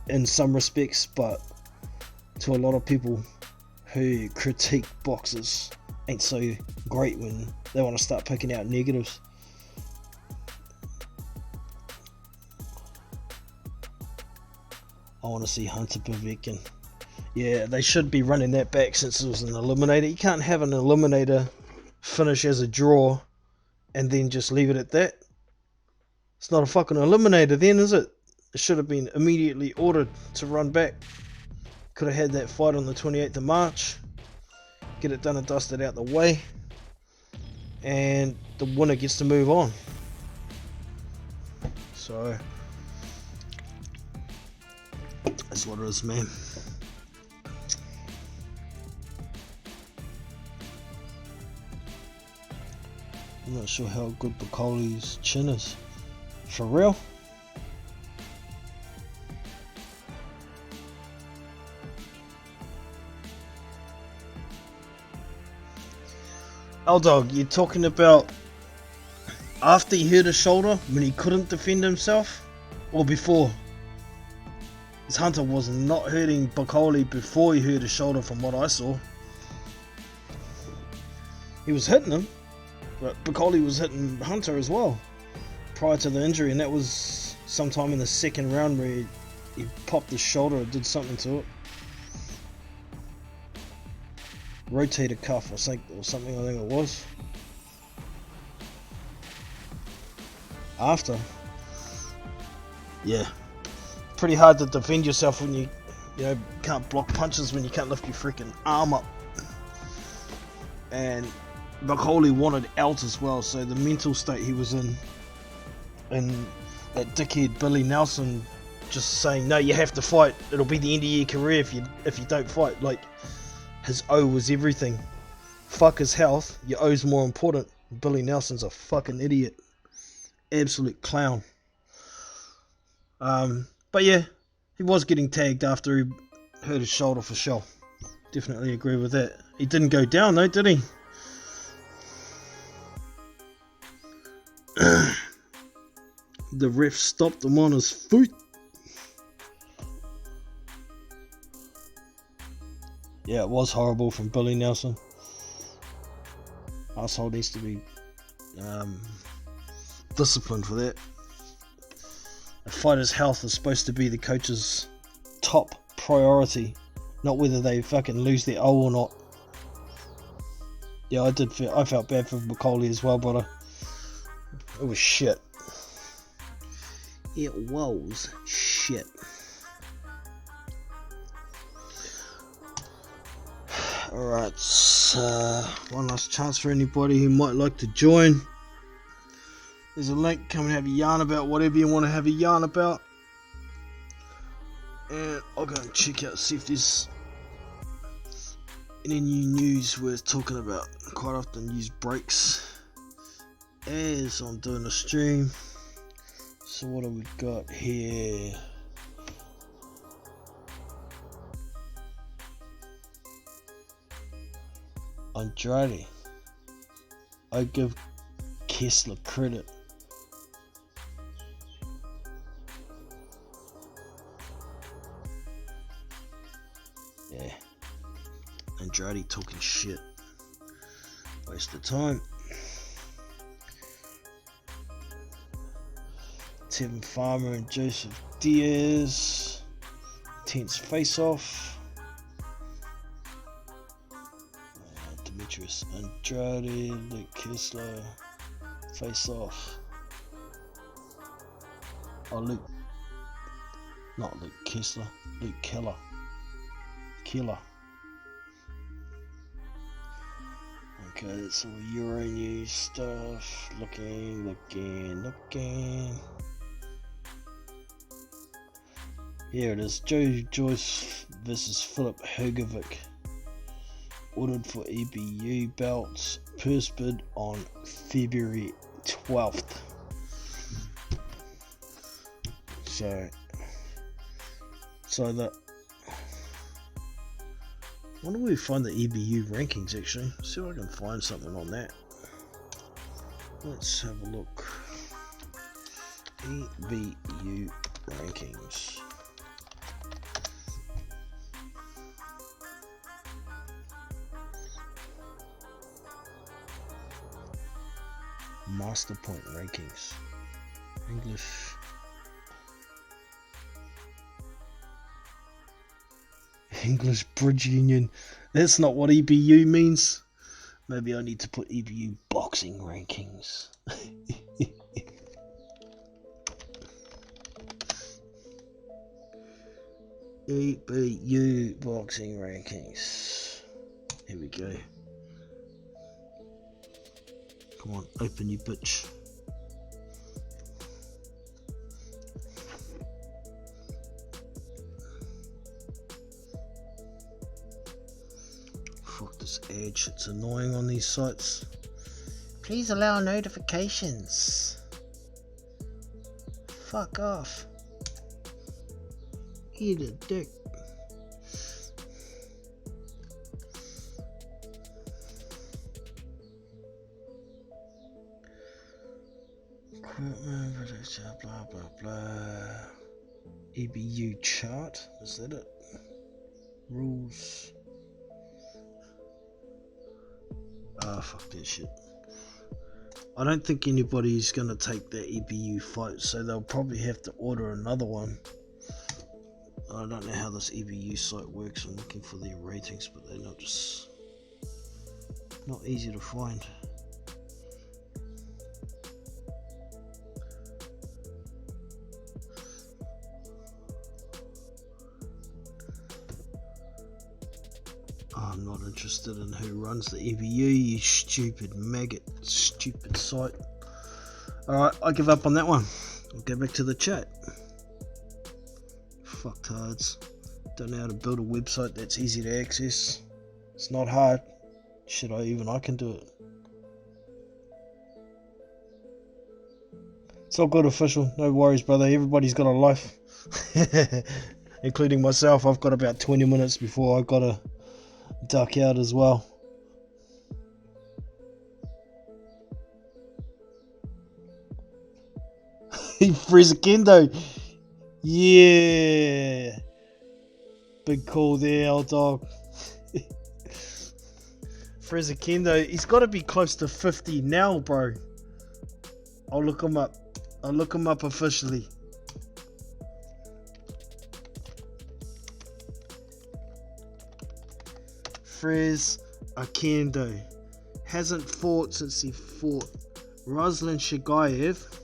in some respects, but to a lot of people who critique boxers, ain't so great when they want to start picking out negatives. I want to see Hunter Povetkin. Yeah, they should be running that back since it was an eliminator. You can't have an eliminator finish as a draw and then just leave it at that. It's not a fucking eliminator then, is it? It should have been immediately ordered to run back. Could have had that fight on the 28th of March. Get it done and dusted out the way. And the winner gets to move on. So that's what it is, man. I'm not sure how good Bacoli's chin is. For real? L-Dog, you're talking about after he hurt his shoulder when he couldn't defend himself, or before? This Hunter was not hurting Bacoli before he hurt his shoulder, from what I saw. He was hitting him, but Bacoli was hitting Hunter as well prior to the injury, and that was sometime in the second round where he popped his shoulder or did something to it. Rotator cuff or something I think it was. After. Yeah. Pretty hard to defend yourself when you can't block punches, when you can't lift your freaking arm up. And Bacoli wanted out as well, so the mental state he was in, and that dickhead Billy Nelson just saying, no, you have to fight, it'll be the end of your career if you don't fight. Like, his O was everything. Fuck his health, your O's more important. Billy Nelson's a fucking idiot. Absolute clown. But yeah, he was getting tagged after he hurt his shoulder for sure. Definitely agree with that. He didn't go down though, did he? The ref stopped him on his foot. Yeah, it was horrible from Billy Nelson. Asshole needs to be disciplined for that. A fighter's health is supposed to be the coach's top priority, not whether they fucking lose their O or not. Yeah, I felt bad for Bacoli as well, but it was shit. It was shit. Alright, one last chance for anybody who might like to join. There's a link, come and have a yarn about whatever you want to have a yarn about. And I'll go and check out, see if there's any new news worth talking about. Quite often use breaks as I'm doing a stream. So what have we got here? Andrade. I give Kessler credit. Yeah. Andrade talking shit. Waste of time. Tevin Farmer and Joseph Diaz. Tense face off. Andrade, Luke Kessler, face off. Oh, not Luke Kessler, Luke Keller. Okay, that's all Euro news stuff. Looking. Here it is. Joe Joyce versus Filip Hrgovic. Ordered for EBU belts. Purse bid on February 12th. So that. I wonder where we find the EBU rankings actually. See if I can find something on that. Let's have a look. EBU rankings. Master Point rankings. English Bridge Union. That's not what EBU means. Maybe I need to put EBU boxing rankings. EBU boxing rankings. Here we go. Come on, open you bitch. Fuck this ad shit's annoying on these sites. Please allow notifications. Fuck off. Eat a dick. Blah blah blah. EBU chart, is that it? Rules. Ah, fuck that shit. I don't think anybody's gonna take that EBU fight, so they'll probably have to order another one. I don't know how this EBU site works. I'm looking for their ratings, but they're not easy to find. I'm not interested in who runs the EBU, you stupid maggot, stupid site. Alright, I give up on that one. I'll go back to the chat. Fucktards. Don't know how to build a website that's easy to access. It's not hard. Shit, I can do it. It's all good, official. No worries, brother. Everybody's got a life. Including myself. I've got about 20 minutes before I gotta duck out as well. Frizzakendo. Yeah. Big call there, old dog. Frizzakendo. He's got to be close to 50 now, bro. I'll look him up. I'll look him up officially. Frizzakendo hasn't fought since he fought Ruslan Chagaev.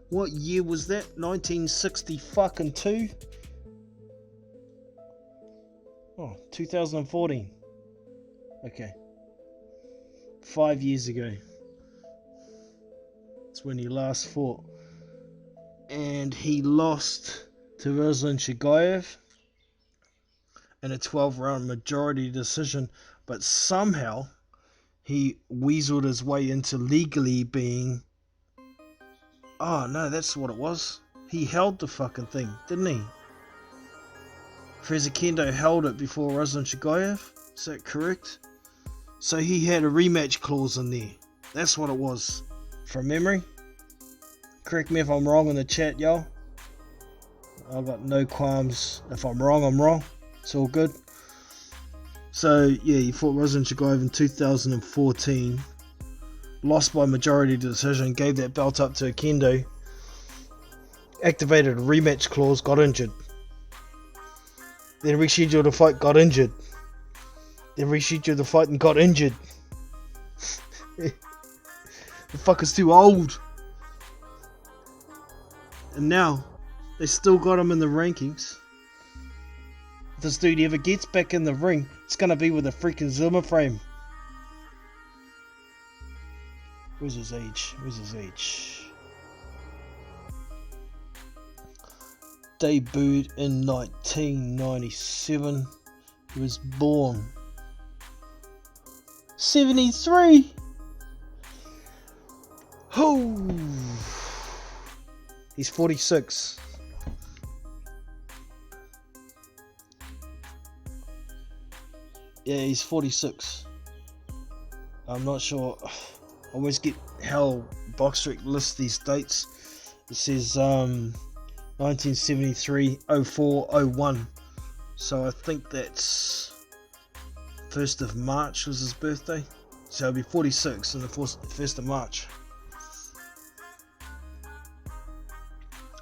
What year was that? 1962? Oh, 2014. Okay. 5 years ago. That's when he last fought. And he lost to Ruslan Chagaev in a 12-round majority decision, but somehow he weaseled his way into legally being... Oh no, that's what it was. He held the fucking thing, didn't he? Frizzakendo held it before Ruslan Chagaev, is that correct? So he had a rematch clause in there. That's what it was, from memory. Correct me if I'm wrong in the chat, y'all. I've got no qualms. If I'm wrong, I'm wrong. It's all good. So yeah, he fought Ruslan Chagaev in 2014. Lost by majority decision. Gave that belt up to Akendo. Activated a rematch clause. Got injured. Then rescheduled the fight. Got injured. Then rescheduled the fight and got injured. The fucker's too old. And now, they still got him in the rankings. If this dude ever gets back in the ring, it's gonna be with a freaking Zimmer frame. Where's his age? Debuted in 1997. He was born 73. Oh, he's 46. Yeah, he's 46. I'm not sure. I always get how BoxRec lists these dates. It says 1973, 04, 01. So I think that's 1st of March was his birthday. So he'll be 46 on the 1st of March.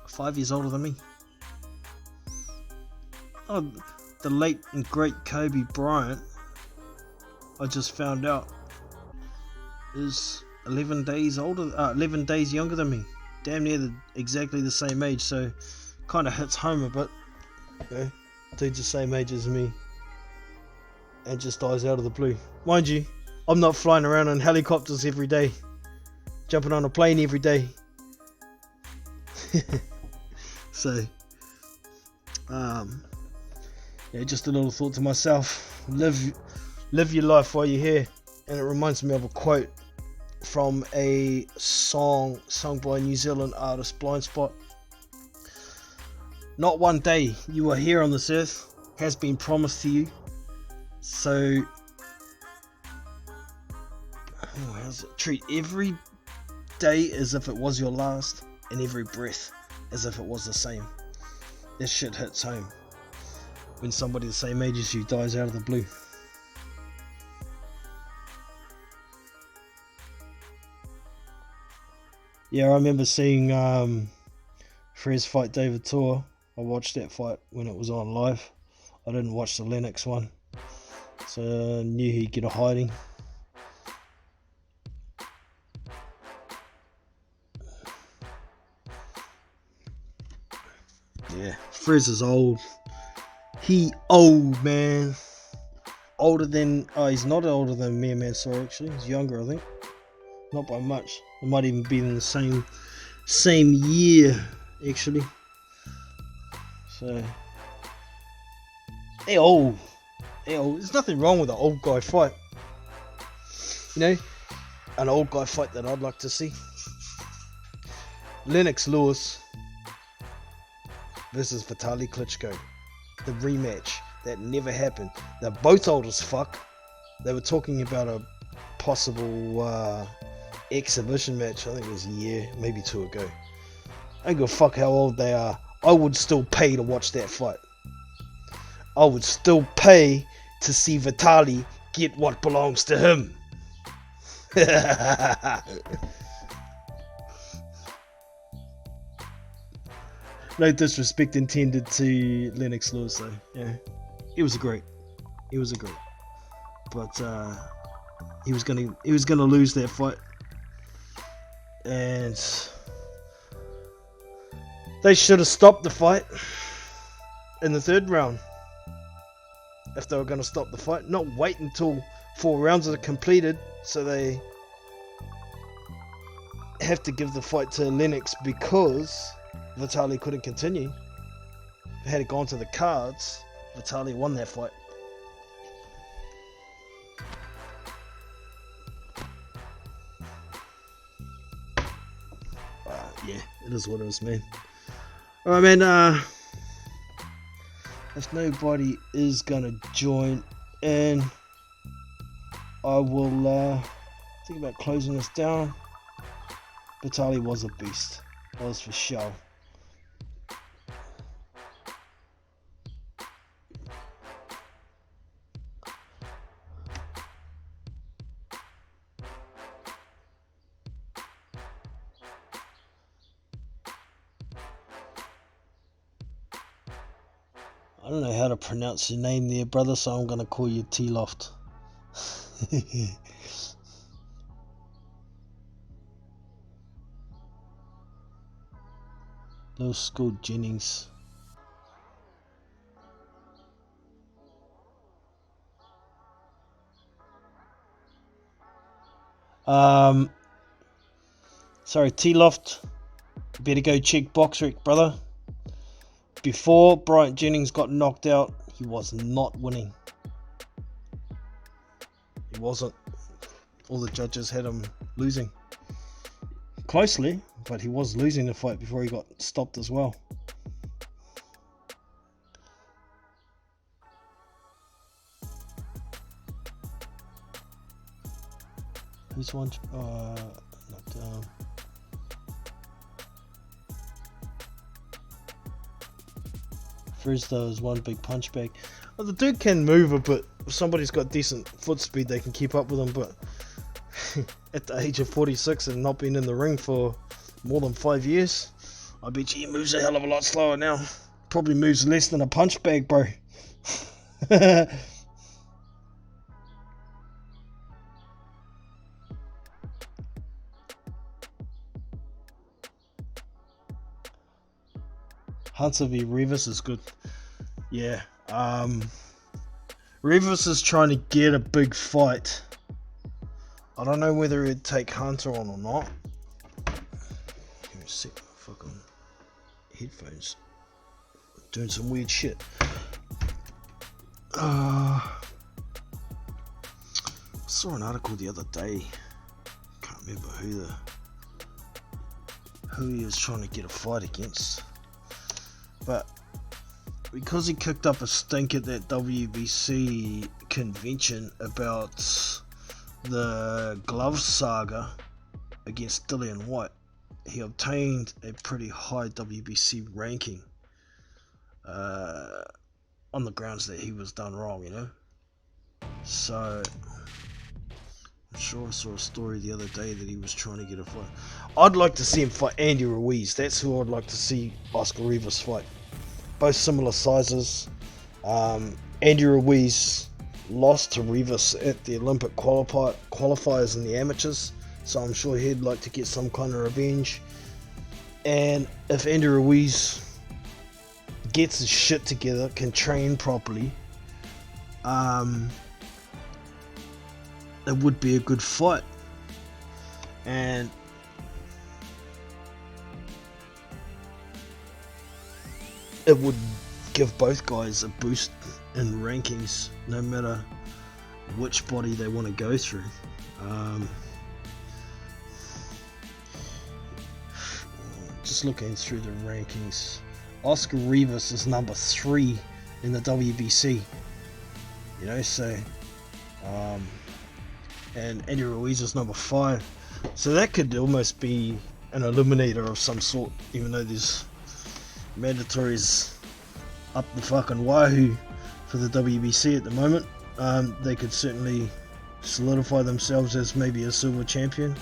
5 years older than me. Oh, the late and great Kobe Bryant, I just found out, is 11 days younger than me. Damn near exactly the same age, so kind of hits home a bit. You know, dude's the same age as me, and just dies out of the blue. Mind you, I'm not flying around in helicopters every day, jumping on a plane every day. So, yeah, just a little thought to myself: live your life while you're here. And it reminds me of a quote from a song sung by a New Zealand artist, Blind Spot. Not one day you are here on this earth has been promised to you, so treat every day as if it was your last, and every breath as if it was the same. This shit hits home when somebody the same age as you dies out of the blue. Yeah, I remember seeing Frez fight David Tor. I watched that fight when it was on live. I didn't watch the Lennox one, so I knew he'd get a hiding. Yeah, Frez is old. He old, man. Older than... Oh, he's not older than Mere Mansour, actually. He's younger, I think. Not by much. It might even be in the same year, actually. So... They're old. There's nothing wrong with an old guy fight. You know? An old guy fight that I'd like to see. Lennox Lewis versus Vitaly Klitschko. The rematch that never happened. They're both old as fuck. They were talking about a possible exhibition match. I think it was a year, maybe 2 ago. I don't give a fuck how old they are. I would still pay to watch that fight. I would still pay to see Vitaly get what belongs to him. No disrespect intended to Lennox Lewis, though. Yeah, he was a great. But he was gonna lose that fight, and they should have stopped the fight in the 3rd round. If they were going to stop the fight, not wait until 4 rounds are completed, so they have to give the fight to Lennox because Vitaly couldn't continue. Had it gone to the cards, Vitaly won that fight. Yeah, it is what it is, man. Alright, man, if nobody is gonna join in, I will think about closing this down. Vitaly was a beast, was for sure. I don't know how to pronounce your name there, brother, so I'm going to call you T-Loft. Lewis schooled Jennings. Sorry, T-Loft. Better go check BoxRec, brother. Before Bryant Jennings got knocked out, he was not winning. He wasn't. All the judges had him losing. Closely, but he was losing the fight before he got stopped as well. Who's one? Not down. Frisdo is one big punch bag. Well, the dude can move a bit. If somebody's got decent foot speed, they can keep up with him, but at the age of 46 and not been in the ring for more than 5 years, I bet you he moves a hell of a lot slower now. Probably moves less than a punch bag, bro. Hunter v Rivas is good. Yeah. Rivas is trying to get a big fight. I don't know whether he'd take Hunter on or not. Give me a sec. Fucking headphones. Doing some weird shit. I saw an article the other day. Can't remember who he was trying to get a fight against. But because he kicked up a stink at that WBC convention about the glove saga against Dillian White, he obtained a pretty high WBC ranking on the grounds that he was done wrong, you know. So I'm sure I saw a story the other day that he was trying to get a fight. I'd like to see him fight Andy Ruiz. That's who I'd like to see Oscar Rivas fight. Both similar sizes. Andy Ruiz lost to Rivas at the Olympic qualifiers in the amateurs, so I'm sure he'd like to get some kind of revenge. And if Andy Ruiz gets his shit together, can train properly, it would be a good fight. And it would give both guys a boost in rankings, no matter which body they want to go through. Just looking through the rankings, Oscar Rivas is number 3 in the WBC. You know, so and Andy Ruiz is number 5. So that could almost be an eliminator of some sort, even though there's mandatories up the fucking wahoo for the WBC at the moment. They could certainly solidify themselves as maybe a silver champion.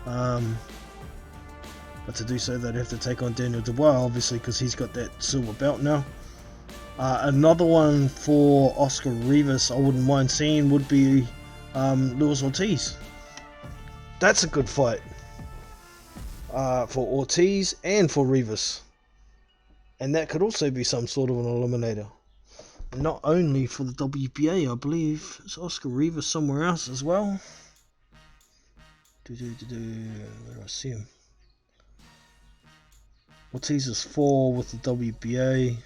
But to do so, they'd have to take on Daniel Dubois, obviously, because he's got that silver belt now. Another one for Oscar Rivas I wouldn't mind seeing would be Luis Ortiz. That's a good fight for Ortiz and for Rivas. And that could also be some sort of an eliminator. Not only for the WBA, I believe. It's Oscar Rivas somewhere else as well. Where do I see him? Ortiz is 4 with the WBA.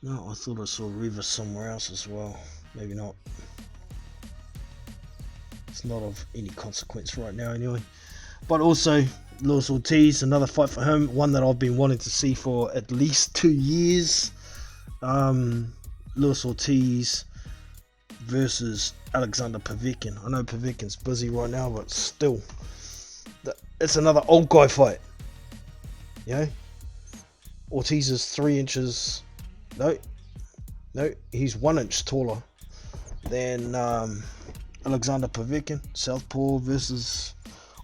No, I thought I saw Rivas somewhere else as well. Maybe not. It's not of any consequence right now anyway. But also, Luis Ortiz, another fight for him. One that I've been wanting to see for at least 2 years. Luis Ortiz versus Alexander Povetkin. I know Povetkin's busy right now, but still. It's another old guy fight. You know? Ortiz is 3 inches... No, he's 1 inch taller than Alexander Povetkin. Southpaw versus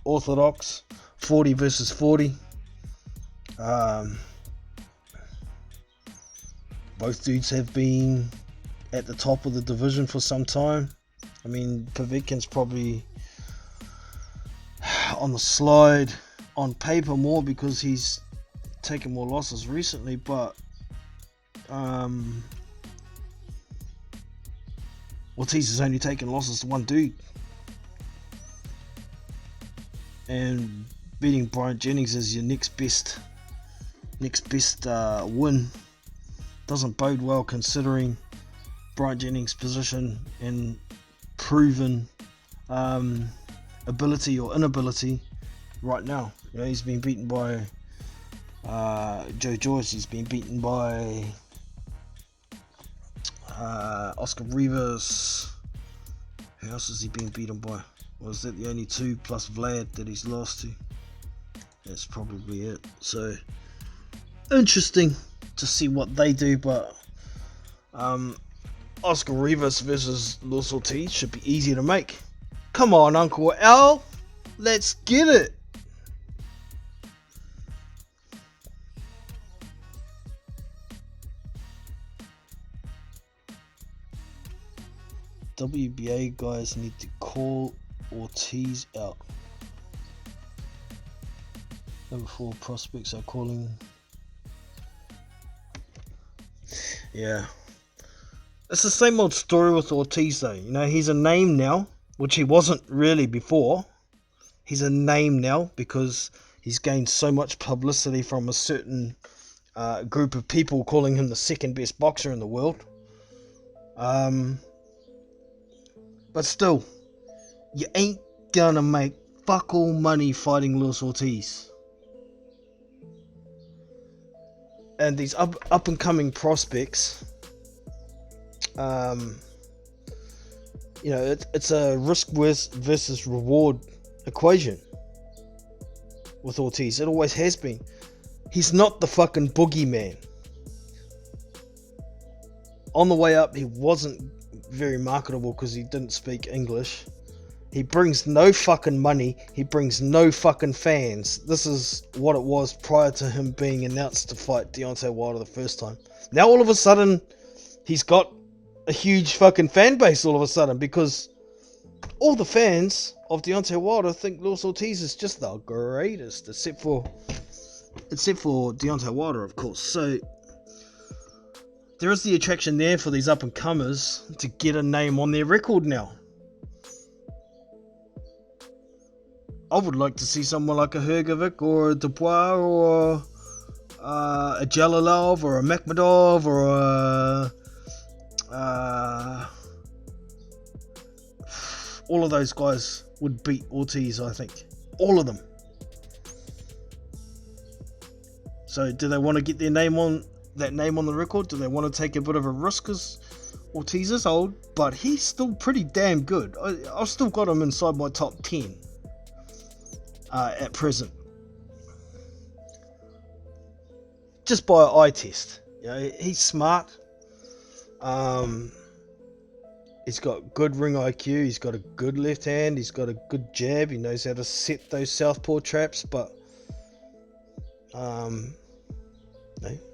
Orthodox, 40 versus 40. Both dudes have been at the top of the division for some time. I mean, Povetkin's probably on the slide on paper more because he's taken more losses recently, but Ortiz has only taken losses to one dude, and beating Bryant Jennings as your next best win doesn't bode well, considering Bryant Jennings' position and proven ability or inability right now. You know, he's been beaten by Joe Joyce, he's been beaten by Oscar Rivas. Who else has he been beaten by? Was that the only two, plus Vlad, that he's lost to? That's probably it. So interesting to see what they do, but Oscar Rivas versus Luis Ortiz should be easy to make. Come on, Uncle Al, let's get it. WBA guys need to call Ortiz out. Number 4 prospects are calling. Yeah. It's the same old story with Ortiz though. You know, he's a name now, which he wasn't really before. He's a name now because he's gained so much publicity from a certain group of people calling him the second best boxer in the world. But still, you ain't gonna make fuck all money fighting Luis Ortiz. And these up and coming prospects, you know, it's a risk versus reward equation with Ortiz. It always has been. He's not the fucking boogeyman. On the way up, he wasn't very marketable because he didn't speak English. He brings no fucking money. He brings no fucking fans. This is what it was prior to him being announced to fight Deontay Wilder the first time. Now all of a sudden, he's got a huge fucking fan base all of a sudden, because all the fans of Deontay Wilder think Luis Ortiz is just the greatest, except for Deontay Wilder, of course. So there is the attraction there for these up-and-comers to get a name on their record now. I would like to see someone like a Hrgovic or a Dubois or a Jalalov or a Makhmudov or all of those guys would beat Ortiz, I think. All of them. So do they want to get their name on the record? Do they want to take a bit of a risk? Because Ortiz is old, but he's still pretty damn good. I've still got him inside my top 10 at present, just by eye test. You know, he's smart. He's got good ring IQ. He's got a good left hand. He's got a good jab. He knows how to set those southpaw traps. But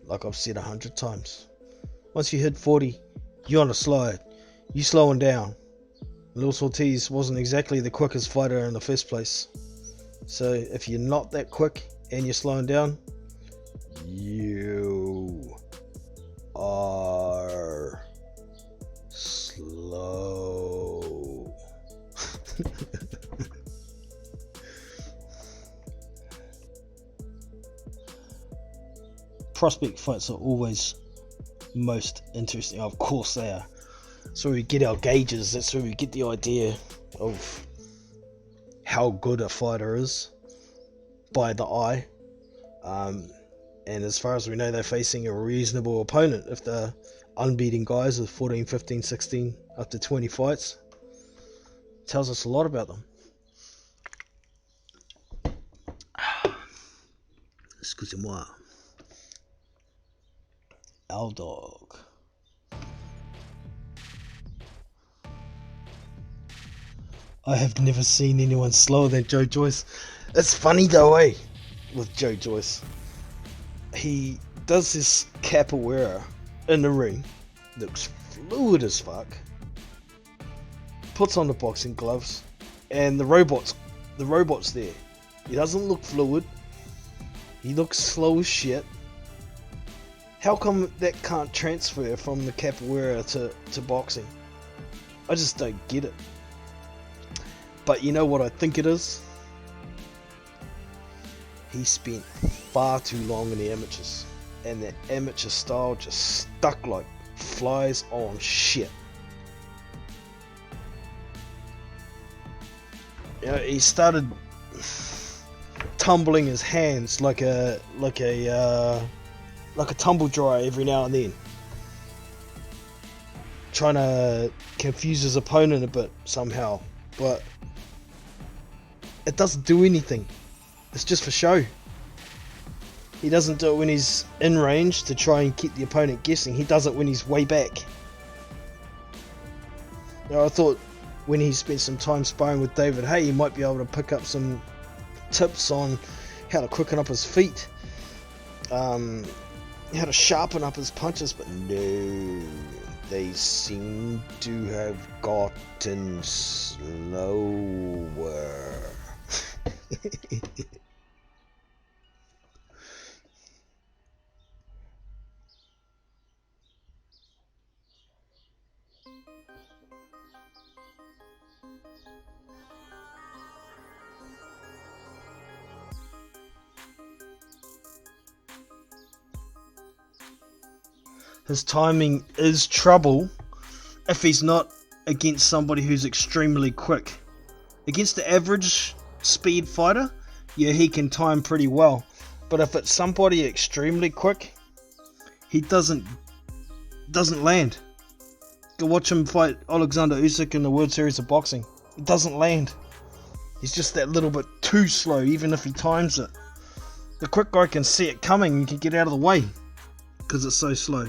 like I've said 100 times, once you hit 40, you're on a slide. You slowing down. Luis Ortiz wasn't exactly the quickest fighter in the first place. So if you're not that quick and you're slowing down, you are slow. Prospect fights are always most interesting. Of course they are. That's where we get our gauges. That's where we get the idea of how good a fighter is by the eye. And as far as we know, they're facing a reasonable opponent. If they're unbeaten guys with 14, 15, 16, up to 20 fights, it tells us a lot about them. Excusez-moi. Owl Dog. I have never seen anyone slower than Joe Joyce. It's funny though, with Joe Joyce. He does this capoeira in the ring. Looks fluid as fuck. Puts on the boxing gloves. And the robot's there. He doesn't look fluid. He looks slow as shit. How come that can't transfer from the capoeira to boxing? I just don't get it. But you know what I think it is? He spent far too long in the amateurs, and that amateur style just stuck like flies on shit. You know, he started tumbling his hands like a tumble dryer every now and then, trying to confuse his opponent a bit somehow, but it doesn't do anything. It's just for show. He doesn't do it when he's in range to try and keep the opponent guessing. He does it when he's way back. Now, I thought when he spent some time sparring with David Haye, he might be able to pick up some tips on how to quicken up his feet, how to sharpen up his punches, but no, they seem to have gotten slower. His timing is trouble if he's not against somebody who's extremely quick. Against the average speed fighter, yeah, he can time pretty well. But if it's somebody extremely quick, he doesn't land. Go watch him fight Alexander Usyk in the World Series of Boxing. It doesn't land. He's just that little bit too slow, even if he times it. The quick guy can see it coming and can get out of the way because it's so slow.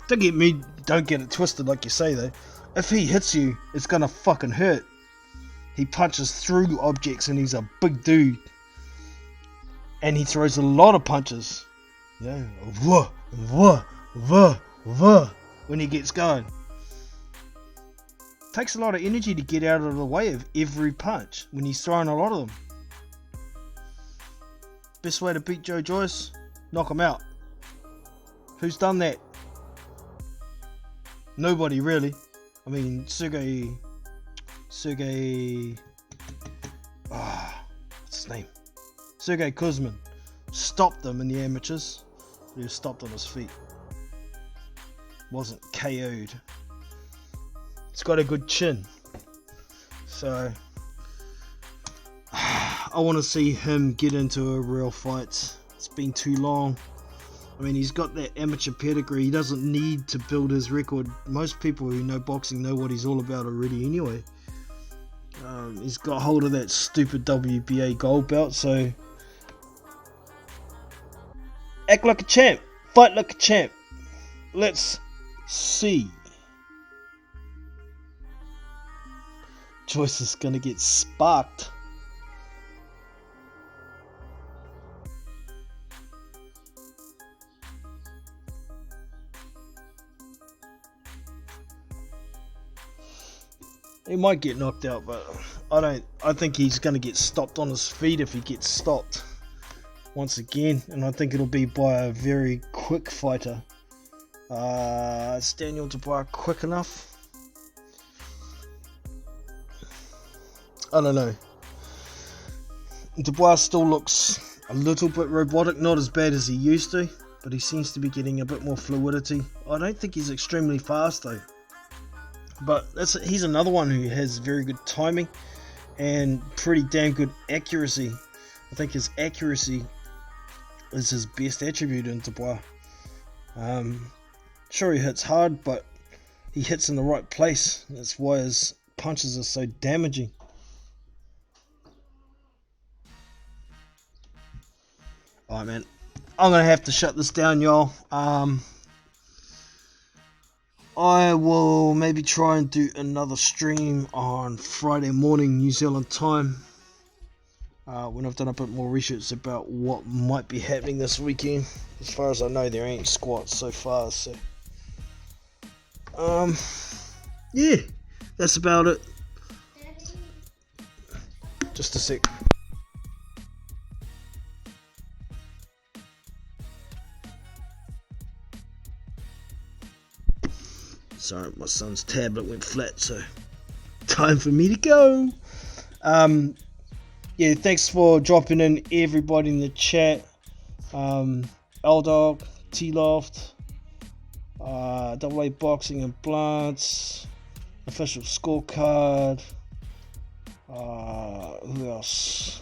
Don't get it twisted like you say though. If he hits you, it's gonna fucking hurt. He punches through objects and he's a big dude. And he throws a lot of punches. Yeah, when he gets going. Takes a lot of energy to get out of the way of every punch when he's throwing a lot of them. Best way to beat Joe Joyce? Knock him out. Who's done that? Nobody really. I mean, Sergey. What's his name? Sergey Kuzmin stopped them in the amateurs. He was stopped on his feet. Wasn't KO'd. He's got a good chin. So I want to see him get into a real fight. It's been too long. I mean, he's got that amateur pedigree. He doesn't need to build his record. Most people who know boxing know what he's all about already anyway. He's got hold of that stupid WBA gold belt, so act like a champ. Fight like a champ. Let's see. Joyce is going to get sparked. He might get knocked out, but I think he's going to get stopped on his feet if he gets stopped once again, and I think it'll be by a very quick fighter. Is Daniel Dubois quick enough? I don't know. Dubois still looks a little bit robotic, not as bad as he used to, but he seems to be getting a bit more fluidity. I don't think he's extremely fast though. But he's another one who has very good timing and pretty damn good accuracy. I think his accuracy is his best attribute in Dubois. Sure, he hits hard, but he hits in the right place. That's why his punches are so damaging. Alright, man. I'm going to have to shut this down, y'all. I will maybe try and do another stream on Friday morning New Zealand time when I've done a bit more research about what might be happening this weekend. As far as I know, there ain't squats so far, so yeah, that's about it. Just a sec. Sorry, my son's tablet went flat, so time for me to go. Yeah, thanks for dropping in, everybody in the chat. L-Dog, T-Loft, AA Boxing and Blunts, Official Scorecard. Who else?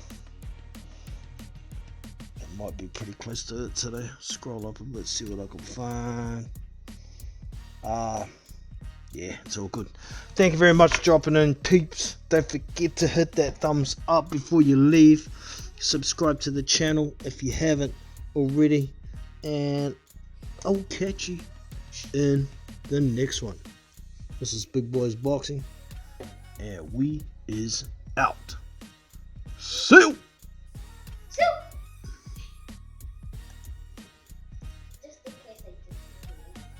It might be pretty close to it today. Scroll up a bit, see what I can find. Yeah, it's all good. Thank you very much for dropping in, peeps. Don't forget to hit that thumbs up before you leave. Subscribe to the channel if you haven't already. And I'll catch you in the next one. This is Big Boys Boxing. And we is out. See you.